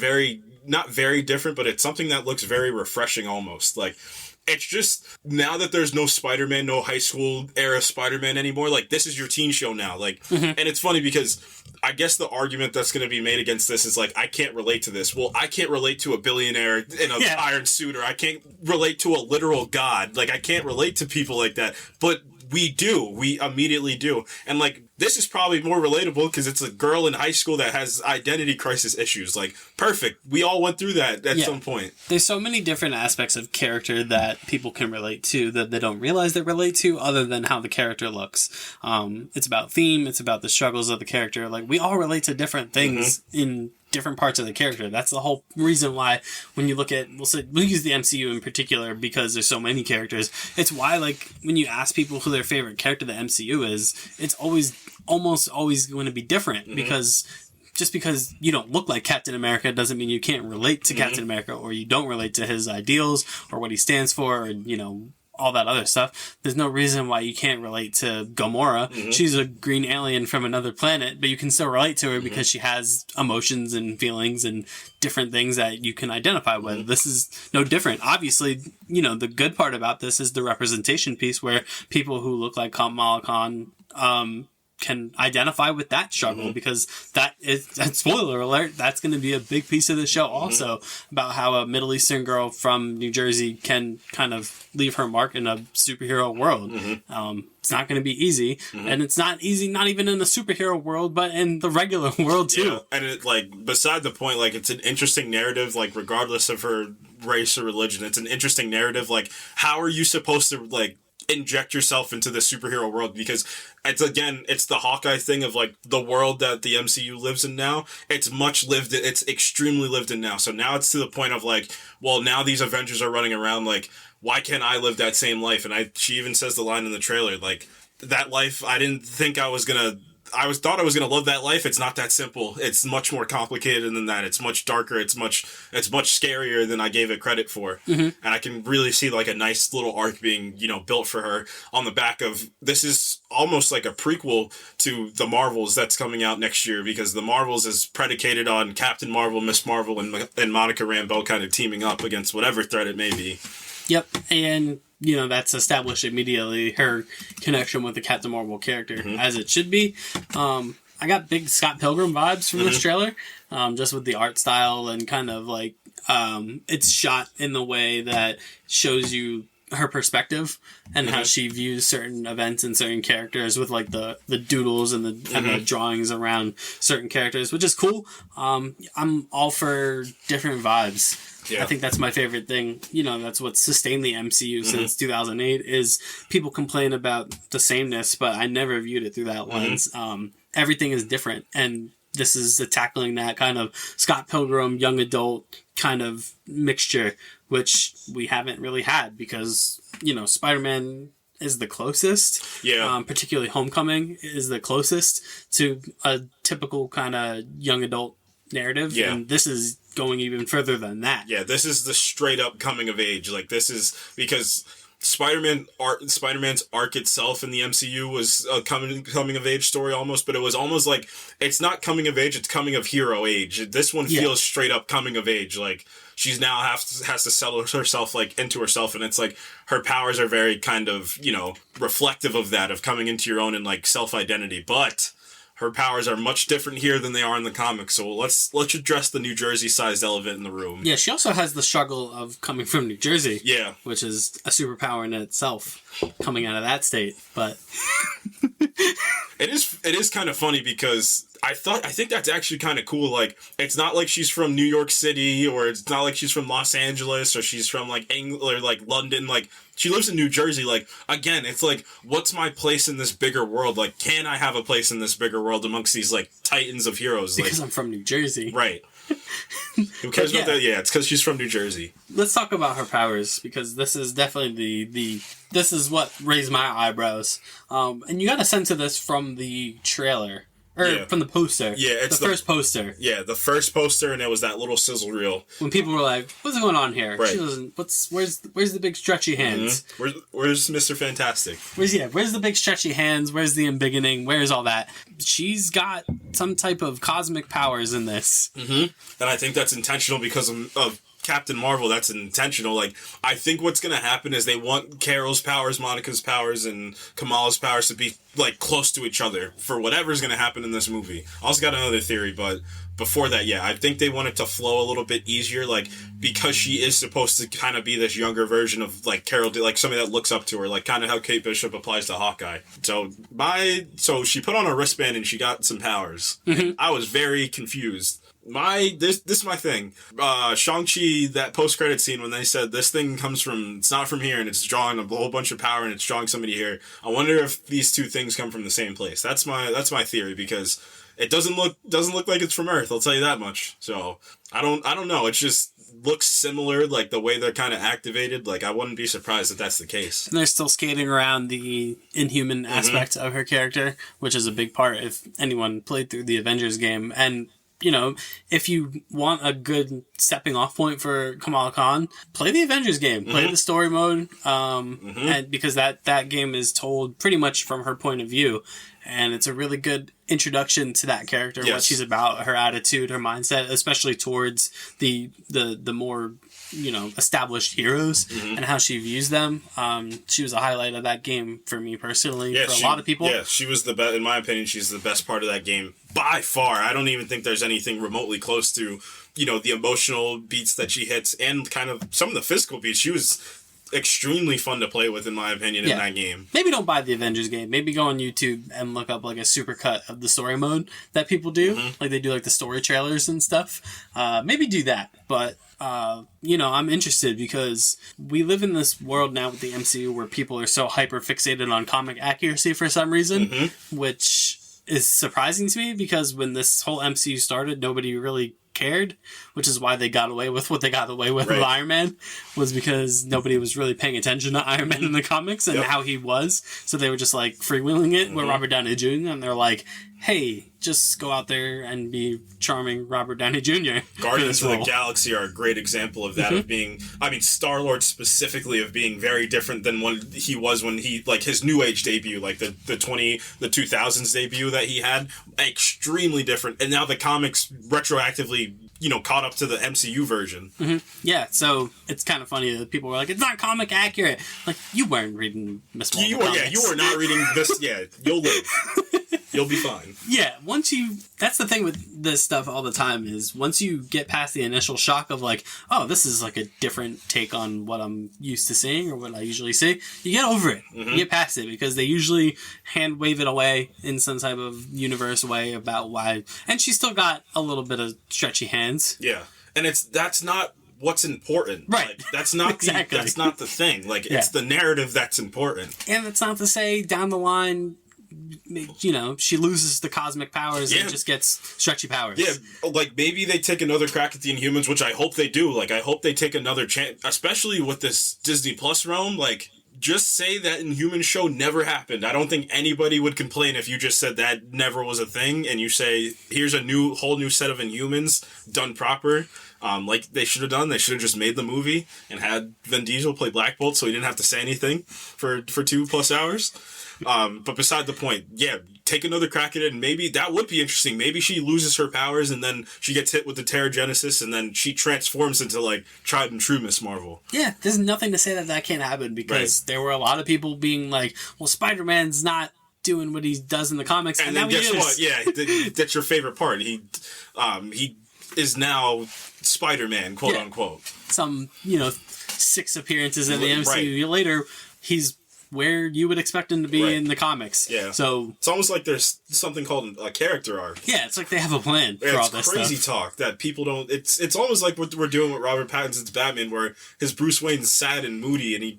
not very different, but it's something that looks very refreshing almost. Like, it's just, now that there's no Spider-Man, no high school era Spider-Man anymore, like, this is your teen show now. Like, and it's funny because I guess the argument that's going to be made against this is like, I can't relate to this. Well, I can't relate to a billionaire in an iron suit, or I can't relate to a literal god. Like, I can't relate to people like that. But we do. We immediately do. And, like, this is probably more relatable because it's a girl in high school that has identity crisis issues. Like, perfect. We all went through that at some point. There's so many different aspects of character that people can relate to that they don't realize they relate to, other than how the character looks. It's about theme. It's about the struggles of the character. Like, we all relate to different things in different parts of the character. That's the whole reason why when you look at, we'll use the MCU in particular because there's so many characters. It's why, like, when you ask people who their favorite character the MCU is, it's almost always going to be different, because just because you don't look like Captain America doesn't mean you can't relate to Captain America, or you don't relate to his ideals or what he stands for, or, all that other stuff. There's no reason why you can't relate to Gamora. She's a green alien from another planet, but you can still relate to her because she has emotions and feelings and different things that you can identify with. This is no different. Obviously, the good part about this is the representation piece, where people who look like Kamala Khan, can identify with that struggle because that spoiler alert, that's going to be a big piece of the show also about how a Middle Eastern girl from New Jersey can kind of leave her mark in a superhero world. It's not going to be easy, and it's not easy, not even in the superhero world, but in the regular world too. Yeah, and it, like, beside the point, like, it's an interesting narrative, like, regardless of her race or religion, it's an interesting narrative. Like, how are you supposed to, like, inject yourself into the superhero world? Because it's the Hawkeye thing of, like, the world that the MCU lives in now. It's extremely lived in now. So now it's to the point of, like, well, now these Avengers are running around, like, why can't I live that same life? And she even says the line in the trailer, like, that life, I didn't think I was gonna thought I was gonna love that life. It's not that simple. It's much more complicated than that. It's much darker. It's much scarier than I gave it credit for. And I can really see, like, a nice little arc being, built for her on the back of, this is almost like a prequel to the Marvels that's coming out next year, because the Marvels is predicated on Captain Marvel, Miss Marvel, and Monica Rambeau kind of teaming up against whatever threat it may be. Yep, and that's established immediately, her connection with the Captain Marvel character, as it should be. I got big Scott Pilgrim vibes from this trailer, just with the art style and kind of like, it's shot in the way that shows you her perspective and how she views certain events and certain characters with, like, the doodles and the drawings around certain characters, which is cool. I'm all for different vibes. Yeah. I think that's my favorite thing. That's what sustained the MCU since 2008 is people complain about the sameness, but I never viewed it through that lens. Everything is different, and this is tackling that kind of Scott Pilgrim, young adult kind of mixture, which we haven't really had because, Spider-Man is the closest. Yeah. Particularly Homecoming is the closest to a typical kind of young adult narrative. Yeah. And this is going even further than that. Yeah, this is the straight up coming of age. Like, this is because Spider-Man's arc itself in the MCU was a coming of age story almost, but it was almost like it's not coming of age, it's coming of hero age. This one feels straight up coming of age. Like, she's now has to settle herself, like, into herself, and it's like her powers are very kind of, reflective of that, of coming into your own and, like, self-identity. But her powers are much different here than they are in the comics, so let's address the New Jersey-sized elephant in the room. Yeah, she also has the struggle of coming from New Jersey. Yeah. Which is a superpower in itself, coming out of that state, but... It is kind of funny because I think that's actually kind of cool. Like, it's not like she's from New York City, or it's not like she's from Los Angeles, or she's from, like, England, or, like, London. Like, she lives in New Jersey. Like, again, it's like, what's my place in this bigger world? Like, can I have a place in this bigger world amongst these, like, titans of heroes? Because like, I'm from New Jersey. Right. Who cares about that? Yeah, it's because she's from New Jersey. Let's talk about her powers, because this is definitely this is what raised my eyebrows. And you got a sense of this from the trailer. Or from the poster. Yeah, it's the first poster. Yeah, the first poster, and it was that little sizzle reel. When people were like, what's going on here? Right. She doesn't, where's the big stretchy hands? Where's Mr. Fantastic? Where's the big stretchy hands? Where's the embiggening? Where's all that? She's got some type of cosmic powers in this. And I think that's intentional because of Captain Marvel. That's intentional. Like, I think what's going to happen is they want Carol's powers, Monica's powers, and Kamala's powers to be, like, close to each other for whatever's going to happen in this movie. I also got another theory, but before that, I think they want it to flow a little bit easier, like, because she is supposed to kind of be this younger version of, like, Carol, like, somebody that looks up to her, like, kind of how Kate Bishop applies to Hawkeye. So she put on a wristband and she got some powers. I was very confused. This is my thing. Shang-Chi, that post-credit scene when they said this thing it's not from here, and it's drawing a whole bunch of power and it's drawing somebody here. I wonder if these two things come from the same place. That's my theory, because it doesn't look like it's from Earth, I'll tell you that much. So I don't know. It just looks similar, like the way they're kind of activated. Like, I wouldn't be surprised if that's the case. And they're still skating around the inhuman aspect of her character, which is a big part if anyone played through the Avengers game. And if you want a good stepping off point for Kamala Khan, play the Avengers game, play the story mode, and because that game is told pretty much from her point of view, and it's a really good introduction to that character, what she's about, her attitude, her mindset, especially towards the more established heroes and how she views them. She was a highlight of that game for me personally, for a lot of people. Yeah, she was the best, in my opinion, she's the best part of that game by far. I don't even think there's anything remotely close to, the emotional beats that she hits and kind of some of the physical beats. She was extremely fun to play with, in my opinion, in that game. Maybe don't buy the Avengers game. Maybe go on YouTube and look up like a supercut of the story mode that people do. Like they do like the story trailers and stuff. Maybe do that. But I'm interested because we live in this world now with the MCU where people are so hyper fixated on comic accuracy for some reason, which is surprising to me because when this whole MCU started, nobody really cared, which is why they got away with what they got away with with Iron Man, was because nobody was really paying attention to Iron Man in the comics and how he was. So they were just like freewheeling it with Robert Downey Jr. and they're like, hey, just go out there and be charming Robert Downey Jr. Guardians of the Galaxy are a great example of that, of being, Star-Lord specifically, of being very different than what he was when he, like, his New Age debut, like the 2000s debut that he had, extremely different. And now the comics retroactively, caught up to the MCU version. Yeah, so it's kind of funny that people were like, it's not comic accurate. Like, you weren't reading Miss Marvel comics. You were not reading this. Yeah, you'll live. You'll be fine. Yeah, that's the thing with this stuff all the time is once you get past the initial shock of like, oh, this is like a different take on what I'm used to seeing or what I usually see, you get over it. You get past it because they usually hand wave it away in some type of universe way about why. And she's still got a little bit of stretchy hands. Yeah, and that's not what's important. Right. Like, that's not exactly. that's not the thing. Like, it's the narrative that's important. And it's not to say down the line, she loses the cosmic powers and just gets stretchy powers. Yeah, like maybe they take another crack at the Inhumans, which I hope they do. Like, I hope they take another chance, especially with this Disney Plus realm. Like, just say that Inhuman show never happened. I don't think anybody would complain if you just said that never was a thing, and you say, here's a whole new set of Inhumans done proper. Like they should have done. They should have just made the movie and had Vin Diesel play Black Bolt so he didn't have to say anything for 2+ hours. But beside the point, take another crack at it, and maybe that would be interesting. Maybe she loses her powers, and then she gets hit with the Terrigenesis, and then she transforms into, like, tried and true Miss Marvel. Yeah, there's nothing to say that can't happen, because there were a lot of people being like, well, Spider-Man's not doing what he does in the comics, and then guess what? Yeah, that's your favorite part. He is now Spider-Man, quote unquote. Some, 6 appearances in the MCU later, he's where you would expect him to be in the comics. Yeah. So it's almost like there's something called a character arc. Yeah, it's like they have a plan for all this stuff. It's crazy talk that people don't... It's almost like what we're doing with Robert Pattinson's Batman, where his Bruce Wayne's sad and moody, and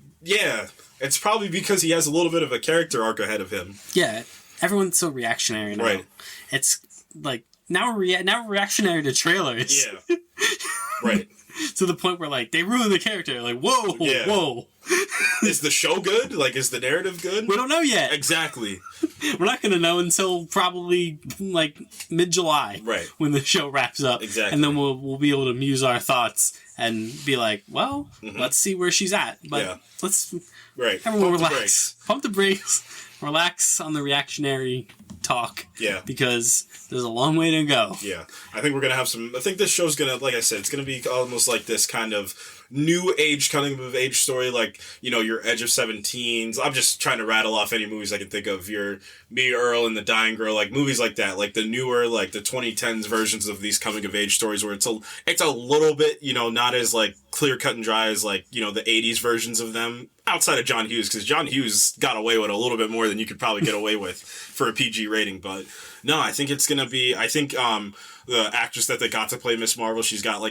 it's probably because he has a little bit of a character arc ahead of him. Yeah, everyone's so reactionary now. Right. It's like, now we're reactionary to trailers. Yeah. Right. To the point where, like, they ruin the character. Like, whoa. Is the show good? Like, is the narrative good? We don't know yet. Exactly. We're not going to know until probably, like, mid-July. Right. When the show wraps up. Exactly. And then we'll be able to muse our thoughts and be like, well, let's see where she's at. But let's... Right. Everyone relax. Pump the brakes. Relax on the reactionary talk. Yeah. Because there's a long way to go. Yeah. I think we're going to have I think this show's going to, like I said, it's going to be almost like this kind of new age, coming of age story, like, your Edge of 17s. I'm just trying to rattle off any movies I can think of. Your Me, Earl, and the Dying Girl, like movies like that, like the newer, like the 2010s versions of these coming of age stories, where it's a little bit, not as like clear cut and dry as like, the 80s versions of them, outside of John Hughes, because John Hughes got away with a little bit more than you could probably get away with for a PG rating. But no, I think it's gonna be, the actress that they got to play Miss Marvel, she's got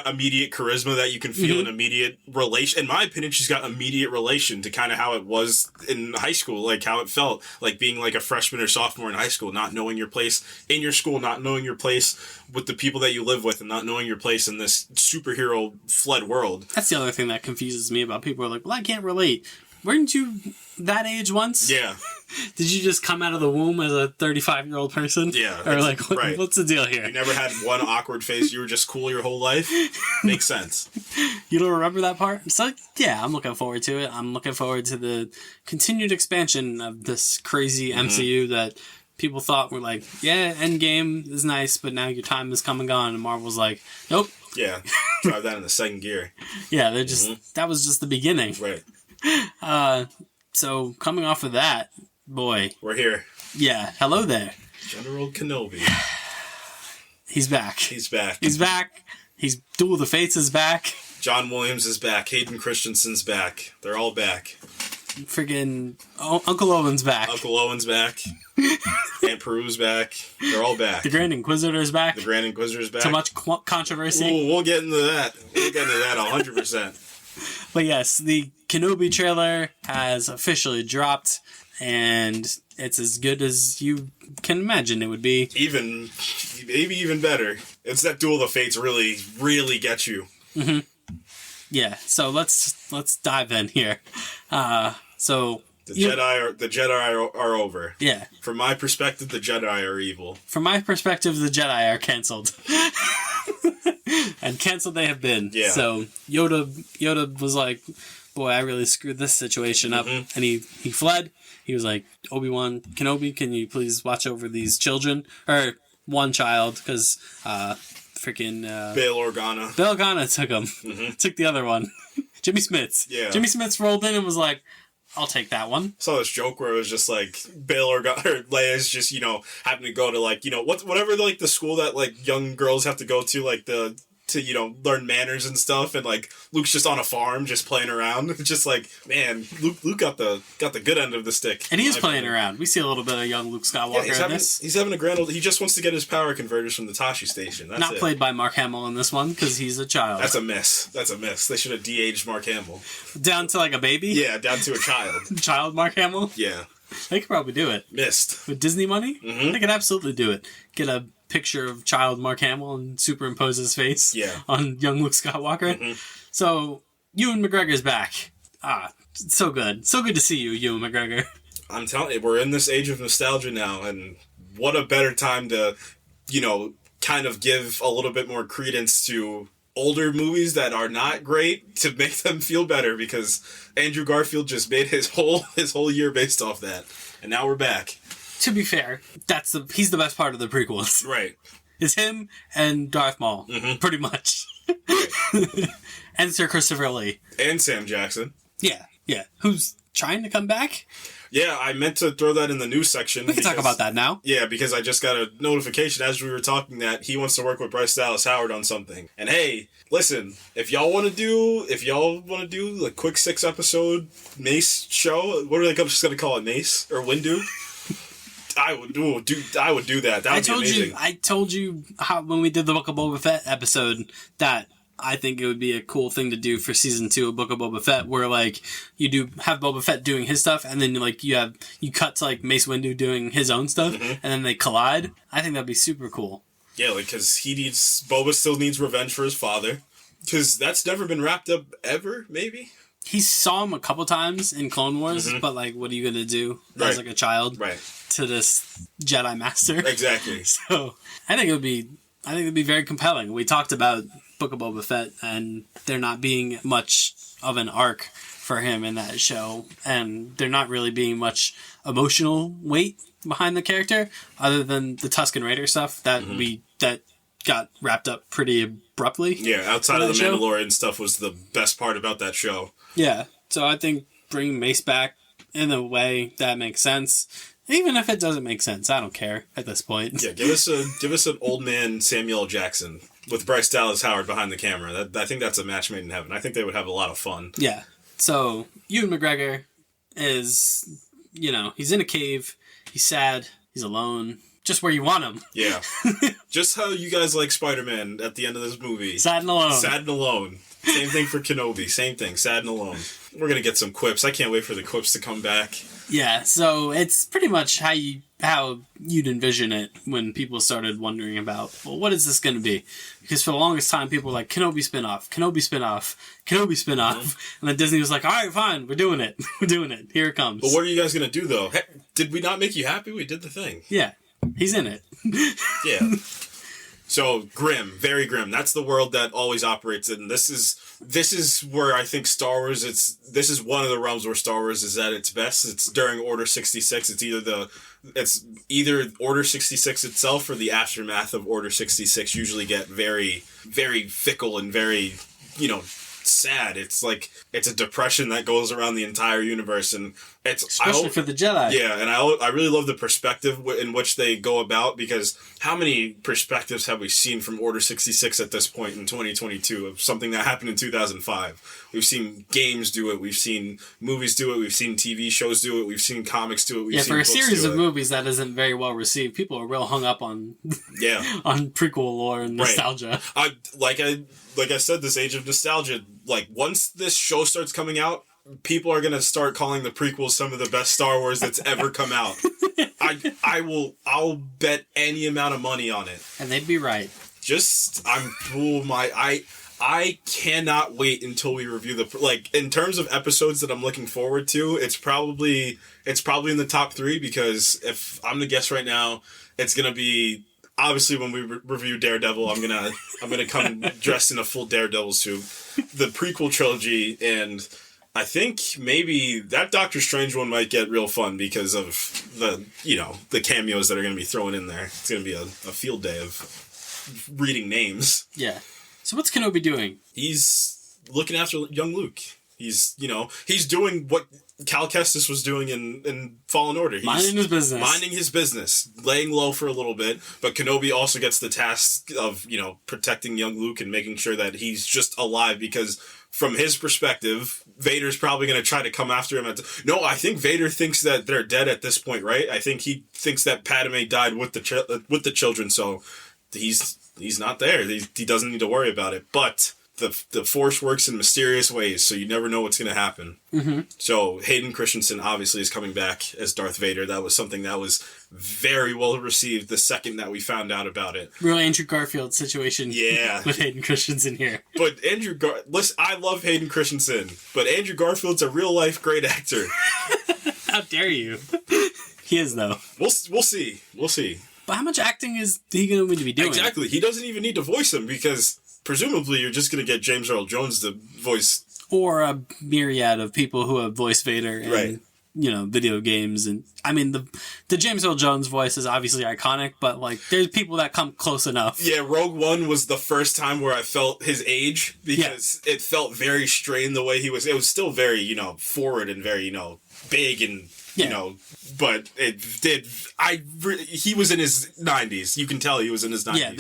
immediate charisma that you can feel an immediate relation. In my opinion, she's got immediate relation to kind of how it was in high school, like how it felt like being like a freshman or sophomore in high school, not knowing your place in your school, not knowing your place with the people that you live with, and not knowing your place in this superhero fled world. That's the other thing that confuses me about people who are like, well, I can't relate. Weren't you that age once? Yeah. Did you just come out of the womb as a 35-year-old person? Yeah. Or like, what's the deal here? You never had one awkward phase. You were just cool your whole life? Makes sense. You don't remember that part? So, yeah, I'm looking forward to it. I'm looking forward to the continued expansion of this crazy MCU that people thought were like, yeah, Endgame is nice, but now your time has come and gone. And Marvel's like, nope, Yeah, drive that in the second gear. Yeah, they're just that was just the beginning. Right. So coming off of that, boy, we're here. Yeah, hello there, General Kenobi. He's back. He's back. He's back. He's Duel of the Fates is back. John Williams is back. Hayden Christensen's back. They're all back. Friggin' Uncle Owen's back. Uncle Owen's back. Aunt Peru's back. They're all back. The Grand Inquisitor's back. The Grand Inquisitor's back. Too much controversy. Ooh, we'll get into that. We'll get into that 100%. But yes, the Kenobi trailer has officially dropped, and it's as good as you can imagine it would be. Maybe even better. It's that Duel of the Fates really, really gets you. Mm-hmm. Yeah, so let's dive in here. So the Jedi are over. Yeah. From my perspective, the Jedi are evil. From my perspective, the Jedi are canceled. And canceled they have been. Yeah. So Yoda was like, boy, I really screwed this situation up. Mm-hmm. And he fled. He was like, Obi-Wan-Kenobi, can you please watch over these children? Or one child, because freaking Bail Organa took him. Mm-hmm. Took the other one. Jimmy Smits. Yeah. Jimmy Smits rolled in and was like, I'll take that one. I saw this joke where it was just like Bail Organa or Leia's just, having to go to like, whatever like the school that like young girls have to go to, like to learn manners and stuff, and like Luke's just on a farm just playing around. It's just like, man, Luke got the good end of the stick. And he is playing around. We see a little bit of young Luke Skywalker in this. He's having a grand old... He just wants to get his power converters from the Tashi station. That's Not played by Mark Hamill in this one, because he's a child. That's a miss. They should have de-aged Mark Hamill. Down to like a baby? Yeah, down to a child. Child Mark Hamill? Yeah. They could probably do it. Missed. With Disney money? Mm-hmm. They could absolutely do it. Get a picture of child Mark Hamill and superimpose his face on young Luke Skywalker. Mm-hmm. So, Ewan McGregor's back. So good. So good to see you, Ewan McGregor. I'm telling you, we're in this age of nostalgia now, and what a better time to, kind of give a little bit more credence to older movies that are not great to make them feel better, because Andrew Garfield just made his whole year based off that. And now we're back. To be fair, he's the best part of the prequels. Right. It's him and Darth Maul, pretty much. Right. And Sir Christopher Lee. And Sam Jackson. Yeah. Who's trying to come back? Yeah, I meant to throw that in the news section. We can talk about that now. Yeah, because I just got a notification as we were talking that he wants to work with Bryce Dallas Howard on something. And hey, listen, if y'all want to do a quick 6-episode Mace show, what are they just going to call it, Mace or Windu? I would do that. That would be amazing. I told you how when we did the Book of Boba Fett episode that I think it would be a cool thing to do for season 2 of Book of Boba Fett, where like you do have Boba Fett doing his stuff, and then like you cut to like Mace Windu doing his own stuff, and then they collide. I think that'd be super cool. Yeah, like because Boba still needs revenge for his father, because that's never been wrapped up ever. Maybe. He saw him a couple times in Clone Wars, but like, what are you gonna do as like a child to this Jedi Master? Exactly. So I think it'd be very compelling. We talked about Book of Boba Fett and there not being much of an arc for him in that show, and there not really being much emotional weight behind the character other than the Tusken Raider stuff that that got wrapped up pretty abruptly. Yeah, outside of the Mandalorian stuff was the best part about that show. Yeah, so I think bringing Mace back in a way that makes sense. Even if it doesn't make sense, I don't care at this point. Yeah, give us an old man Samuel L. Jackson with Bryce Dallas Howard behind the camera. I think that's a match made in heaven. I think they would have a lot of fun. Yeah. So Ewan McGregor is, he's in a cave. He's sad. He's alone. Just where you want him. Yeah. Just how you guys like Spider-Man at the end of this movie. Sad and alone. Sad and alone. Same thing for Kenobi. Same thing. Sad and alone. We're going to get some quips. I can't wait for the quips to come back. Yeah, so it's pretty much how you'd envision it when people started wondering about, well, what is this going to be? Because for the longest time, people were like, Kenobi spinoff, Kenobi spinoff, Kenobi spinoff. And then Disney was like, all right, fine, we're doing it. We're doing it. Here it comes. But what are you guys going to do, though? Did we not make you happy? We did the thing. Yeah, he's in it. Yeah. So grim, very grim. That's the world that always operates in. This is where I think Star Wars. This is one of the realms where Star Wars is at its best. It's during Order 66. It's either Order 66 itself or the aftermath of Order 66. Usually get very, very fickle and very, sad. It's like it's a depression that goes around the entire universe, and especially for the Jedi. Yeah, and I really love the perspective in which they go about, because how many perspectives have we seen from Order 66 at this point in 2022 of something that happened in 2005? We've seen games do it, we've seen movies do it, we've seen TV shows do it, we've seen comics do it, we've seen for a books series do of it. movies that isn't very well received, people are real hung up on on prequel lore and nostalgia. Right. Like I said, this age of nostalgia, like once this show starts coming out, people are going to start calling the prequels some of the best Star Wars that's ever come out. I'll bet any amount of money on it. And they'd be right. I cannot wait until we review in terms of episodes that I'm looking forward to, it's probably in the top 3, because if I'm to guess right now, it's going to be, obviously when we review Daredevil, I'm gonna come dressed in a full Daredevil suit. The prequel trilogy, and I think maybe that Doctor Strange one might get real fun because of the cameos that are gonna be thrown in there. It's gonna be a field day of reading names. Yeah. So what's Kenobi doing? He's looking after young Luke. He's doing what Cal Kestis was doing in Fallen Order. He's minding his business, laying low for a little bit. But Kenobi also gets the task of protecting young Luke and making sure that he's just alive, because from his perspective, Vader's probably going to try to come after him. No, I think Vader thinks that they're dead at this point, right? I think he thinks that Padme died with the children, so he's not there. He doesn't need to worry about it, but the Force works in mysterious ways, so you never know what's going to happen. Mm-hmm. So Hayden Christensen obviously is coming back as Darth Vader. That was something that was very well received the second that we found out about it. Real Andrew Garfield situation. Yeah. With Hayden Christensen here. But listen, I love Hayden Christensen, but Andrew Garfield's a real life great actor. How dare you? He is, though. We'll see. But how much acting is he going to be doing? Exactly. He doesn't even need to voice him, because presumably you're just going to get James Earl Jones to voice. Or a myriad of people who have voiced Vader in, video games. And I mean, the James Earl Jones voice is obviously iconic, but there's people that come close enough. Yeah, Rogue One was the first time where I felt his age, because it felt very strained the way he was. It was still very, forward and very, big and, but it did. He was in his 90s. You can tell he was in his 90s. Yeah,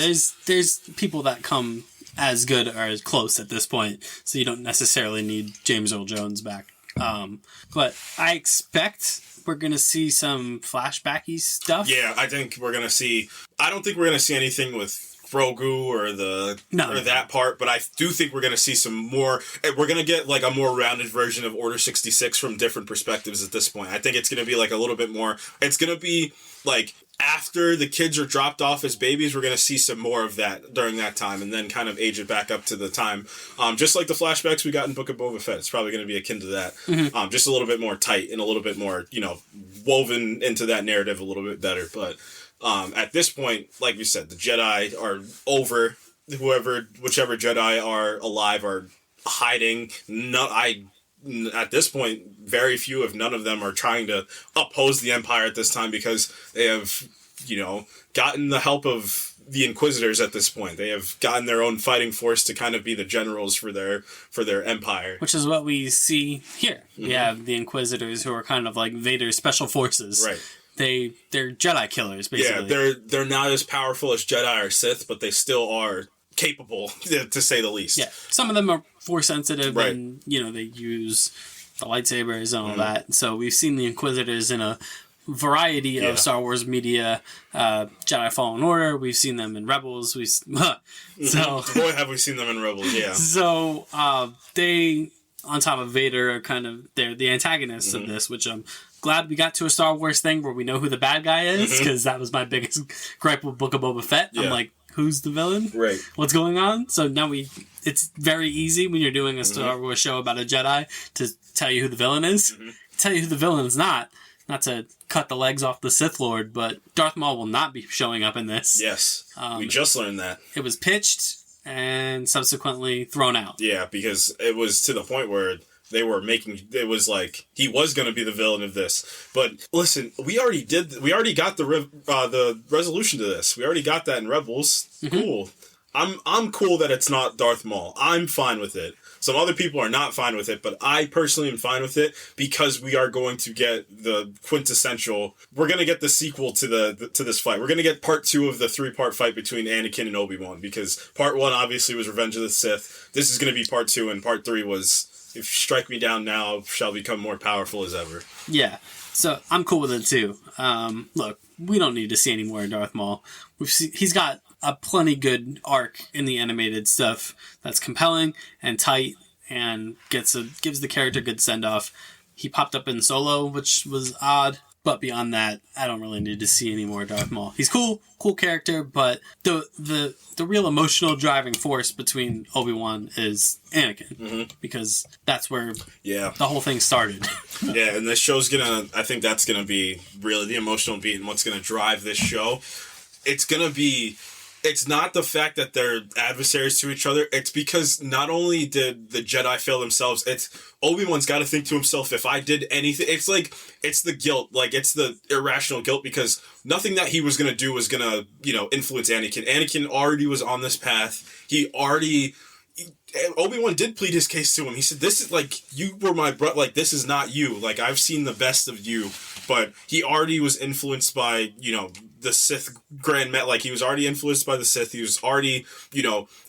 there's people that come as good or as close at this point, so you don't necessarily need James Earl Jones back. But I expect we're going to see some flashbacky stuff. Yeah, I think we're going to see... I don't think we're going to see anything with Grogu or that part, but I do think we're going to see some more... We're going to get a more rounded version of Order 66 from different perspectives at this point. I think it's going to be a little bit more... It's going to be after the kids are dropped off as babies, we're going to see some more of that during that time, and then kind of age it back up to the time. Just like the flashbacks we got in Book of Boba Fett. It's probably going to be akin to that. Mm-hmm. Just a little bit more tight and a little bit more, woven into that narrative a little bit better. But at this point, like we said, the Jedi are over. Whichever Jedi are alive are hiding. At this point, very few, if none of them, are trying to oppose the Empire at this time, because they have, gotten the help of the Inquisitors at this point. They have gotten their own fighting force to kind of be the generals for their Empire. Which is what we see here. Mm-hmm. We have the Inquisitors, who are kind of like Vader's special forces. Right. They're Jedi killers, basically. Yeah, they're not as powerful as Jedi or Sith, but they still are capable, to say the least. Yeah, some of them are force sensitive, right. and they use the lightsabers and all that. So we've seen the Inquisitors in a variety of Star Wars media. Jedi Fallen Order, we've seen them in Rebels. So boy, have we seen them in Rebels. Yeah. So they, on top of Vader, are kind of they're the antagonists of this, which I'm glad we got to a Star Wars thing where we know who the bad guy is, because that was my biggest gripe with Book of Boba Fett. Yeah. I'm like, who's the villain? Right. What's going on? So now it's very easy when you're doing a Star Wars show about a Jedi to tell you who the villain is. Tell you who the villain is not to cut the legs off the Sith Lord, but Darth Maul will not be showing up in this. Yes. We just learned that. It was pitched and subsequently thrown out. Yeah, because it was to the point where they were making, it was like he was going to be the villain of this. But listen, we already got the resolution to this. We already got that in Rebels. Mm-hmm. Cool. I'm cool that it's not Darth Maul. I'm fine with it. Some other people are not fine with it, but I personally am fine with it because we are going to get the quintessential. We're going to get the sequel to this fight. We're going to get part 2 of the 3-part fight between Anakin and Obi-Wan, because part 1 obviously was Revenge of the Sith. This is going to be part 2, and part 3 was If Strike Me Down Now Shall Become More Powerful as Ever. Yeah, so I'm cool with it too. Look, we don't need to see any more of Darth Maul. He's got a plenty good arc in the animated stuff that's compelling and tight and gives the character a good send-off. He popped up in Solo, which was odd, but beyond that, I don't really need to see any more Darth Maul. He's cool character, but the real emotional driving force between Obi-Wan is Anakin, because that's where the whole thing started. Yeah, and this show's I think that's gonna be really the emotional beat and what's gonna drive this show. It's not the fact that they're adversaries to each other. It's because not only did the Jedi fail themselves, it's Obi-Wan's got to think to himself, if I did anything, it's the guilt, it's the irrational guilt, because nothing that he was going to do was going to, influence Anakin. Anakin already was on this path. Obi-Wan did plead his case to him. He said, this is you were my brother, this is not you. I've seen the best of you. But he already was influenced by, the Sith Grand Met. He was already influenced by the Sith. He was already,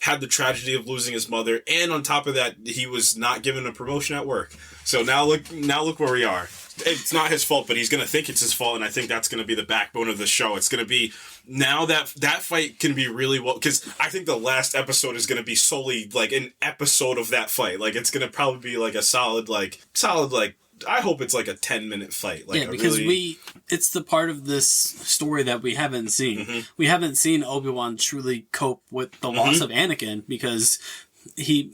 had the tragedy of losing his mother. And on top of that, he was not given a promotion at work. So now look where we are. It's not his fault, but he's going to think it's his fault. And I think that's going to be the backbone of the show. It's going to be, now that fight can be really well, because I think the last episode is going to be solely an episode of that fight. It's going to probably be a solid, I hope it's a 10-minute fight. Because it's the part of this story that we haven't seen. Mm-hmm. We haven't seen Obi-Wan truly cope with the loss of Anakin, because he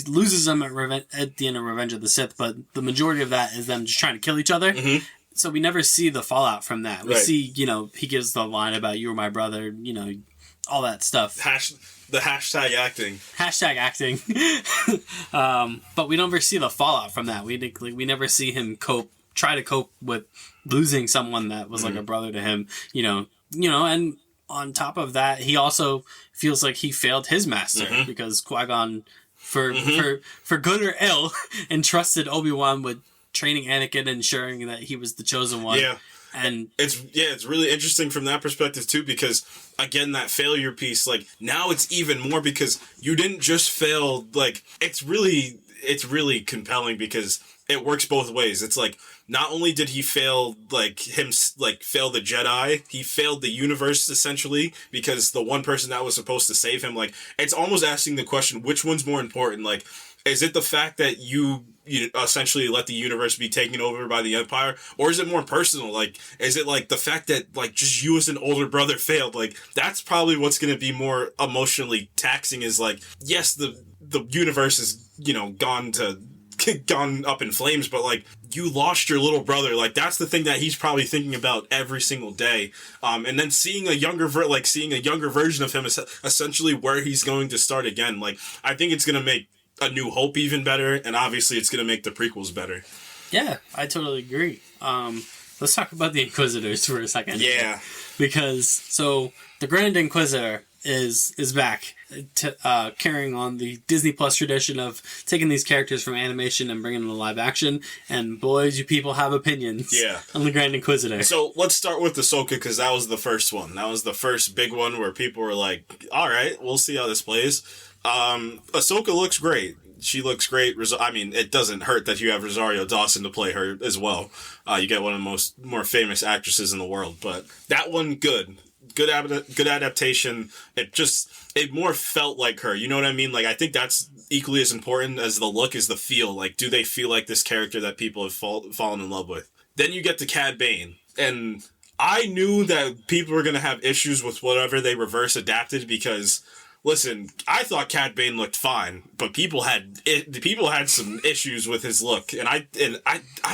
loses him at the end of Revenge of the Sith, but the majority of that is them just trying to kill each other. Mm-hmm. So we never see the fallout from that. We see, he gives the line about "you were my brother," all that stuff. The hashtag acting. But we never see the fallout from that. We never see him try to cope with losing someone that was like a brother to him. And on top of that, he also feels like he failed his master, because Qui-Gon, for good or ill, entrusted Obi-Wan with training Anakin and ensuring that he was the chosen one. Yeah. And it's really interesting from that perspective too, because again, that failure piece, now it's even more, because you didn't just fail, it's really compelling, because it works both ways. It's not only did he fail fail the Jedi, he failed the universe essentially, because the one person that was supposed to save him, it's almost asking the question, which one's more important? Is it the fact that you essentially let the universe be taken over by the Empire, or is it more personal? Is it the fact that just you as an older brother failed? That's probably what's going to be more emotionally taxing, is yes, the universe is gone up in flames, but you lost your little brother. That's the thing that he's probably thinking about every single day. And then seeing a younger version of him is essentially where he's going to start again. I think it's going to make A New Hope even better, and obviously it's going to make the prequels better. Yeah, I totally agree. Let's talk about the Inquisitors for a second. Yeah. Because, the Grand Inquisitor is back, carrying on the Disney Plus tradition of taking these characters from animation and bringing them to live action, and boys, you people have opinions on the Grand Inquisitor. So let's start with Ahsoka, because that was the first one. That was the first big one where people were like, alright, we'll see how this plays. Ahsoka looks great. She looks great. It doesn't hurt that you have Rosario Dawson to play her as well. You get one of the more famous actresses in the world, but that one, good adaptation. It more felt like her. You know what I mean? I think that's equally as important as the look is the feel. Do they feel like this character that people have fallen in love with? Then you get to Cad Bane, and I knew that people were going to have issues with whatever they reverse adapted, because Listen, I thought Cad Bane looked fine, but people had some issues with his look, and I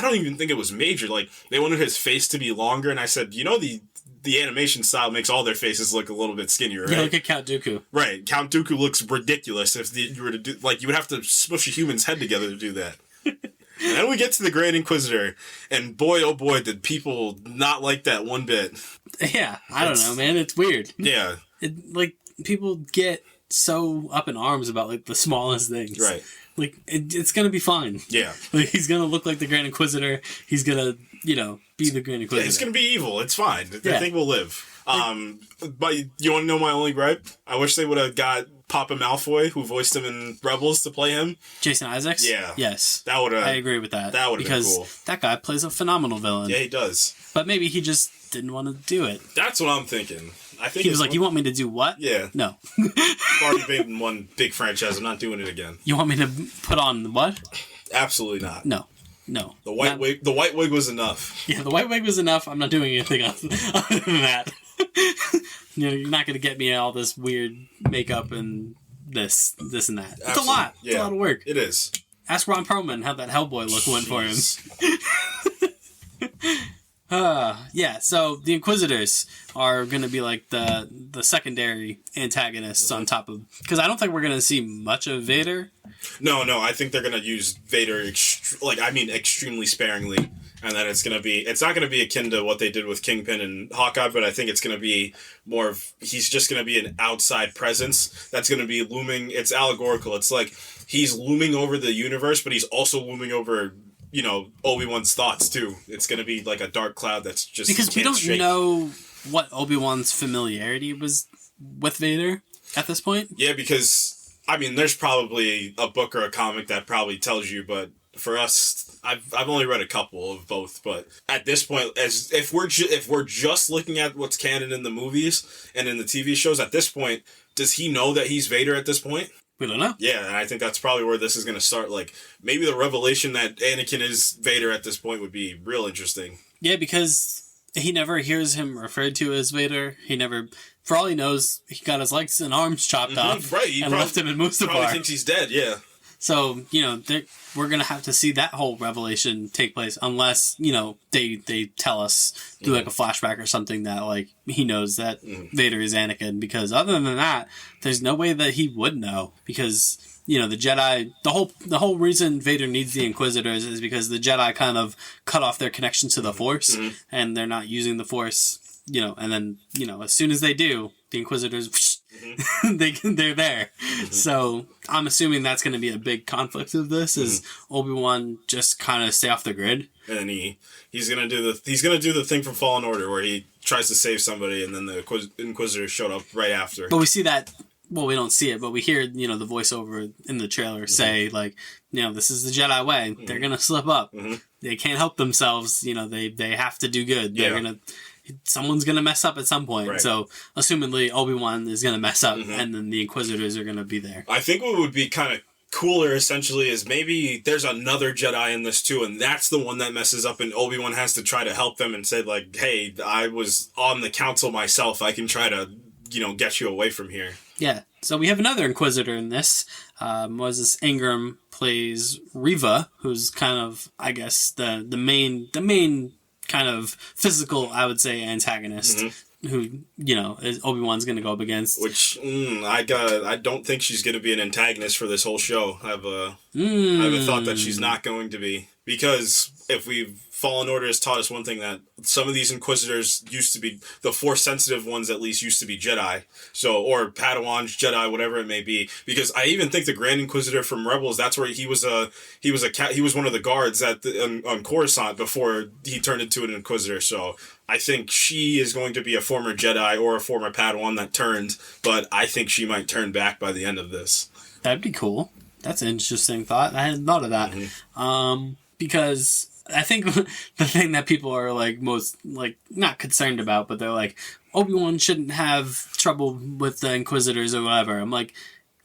don't even think it was major. Like, they wanted his face to be longer, and I said, the animation style makes all their faces look a little bit skinnier, right? Yeah, look at Count Dooku. Right, Count Dooku looks ridiculous if you were to do, like, you would have to smush a human's head together to do that. And then we get to the Grand Inquisitor, and boy, oh boy, did people not like that one bit. Yeah, I don't know, man. It's weird. Yeah. People get so up in arms about, like, the smallest things. Right. Like, it's gonna be fine. Yeah. Like, he's gonna look like the Grand Inquisitor. He's gonna, be the Grand Inquisitor. Yeah, he's gonna be evil. It's fine. Yeah. I think we'll live. But you want to know my only gripe? I wish they would have got Papa Malfoy, who voiced him in Rebels, to play him. Jason Isaacs? Yeah. Yes. That would have. I agree with that. That would have been cool. Because that guy plays a phenomenal villain. Yeah, he does. But maybe he just didn't want to do it. That's what I'm thinking. I think he was like, "You want me to do what?" Yeah. No. I've already been in one big franchise. I'm not doing it again. You want me to put on what? Absolutely not. No. The white wig. The white wig was enough. Yeah, the white wig was enough. I'm not doing anything else other than that. You're not going to get me all this weird makeup and this and that. Absolutely. It's a lot. Yeah. It's a lot of work. It is. Ask Ron Perlman how that Hellboy look went for him. Yeah, so the Inquisitors are going to be like the secondary antagonists on top of... Because I don't think we're going to see much of Vader. No, I think they're going to use Vader, extremely sparingly. And that it's not going to be akin to what they did with Kingpin and Hawkeye, but I think it's going to be more of... He's just going to be an outside presence that's going to be looming... It's allegorical. It's like he's looming over the universe, but he's also looming over... Obi-Wan's thoughts, too. It's going to be like a dark cloud that's just... Because we don't know what Obi-Wan's familiarity was with Vader at this point. Yeah, because, there's probably a book or a comic that probably tells you, but for us, I've only read a couple of both, but at this point, if we're just looking at what's canon in the movies and in the TV shows, at this point, does he know that he's Vader at this point? We don't know. Yeah, and I think that's probably where this is going to start. Like, maybe the revelation that Anakin is Vader at this point would be real interesting. Yeah, because he never hears him referred to as Vader. He never, for all he knows, he got his legs and arms chopped off and left him in Mustafar. Probably thinks he's dead, yeah. So, we're going to have to see that whole revelation take place unless, they tell us, do like a flashback or something that, like, he knows that Vader is Anakin. Because other than that, there's no way that he would know. Because, the Jedi, the whole reason Vader needs the Inquisitors is because the Jedi kind of cut off their connection to the Force. And they're not using the Force, and then, as soon as they do, the Inquisitors... they're there. So I'm assuming that's going to be a big conflict of this is Obi-Wan just kind of stay off the grid, and he's going to do the thing from Fallen Order where he tries to save somebody and then the Inquisitors showed up right after. But we see that, well, we don't see it, but we hear the voiceover in the trailer say like, this is the Jedi way. They're going to slip up. They can't help themselves. They have to do good. Someone's going to mess up at some point. Right. So, assumedly, Obi-Wan is going to mess up, and then the Inquisitors are going to be there. I think what would be kind of cooler, essentially, is maybe there's another Jedi in this, too, and that's the one that messes up, and Obi-Wan has to try to help them and say, like, hey, I was on the council myself. I can try to, get you away from here. Yeah. So, we have another Inquisitor in this. Moses Ingram plays Reva, who's kind of, I guess, the main kind of physical, I would say, antagonist who, is Obi-Wan's going to go up against. Which, I don't think she's going to be an antagonist for this whole show. I have a thought that she's not going to be. Because if Fallen Order has taught us one thing, that some of these Inquisitors used to be, the Force-sensitive ones at least, used to be Jedi. So, or Padawans, Jedi, whatever it may be. Because I even think the Grand Inquisitor from Rebels, that's where he was one of the guards on Coruscant before he turned into an Inquisitor. So, I think she is going to be a former Jedi or a former Padawan that turned, but I think she might turn back by the end of this. That'd be cool. That's an interesting thought. I hadn't thought of that. Because I think the thing that people are like most like not concerned about, but they're like, Obi-Wan shouldn't have trouble with the Inquisitors or whatever. I'm like,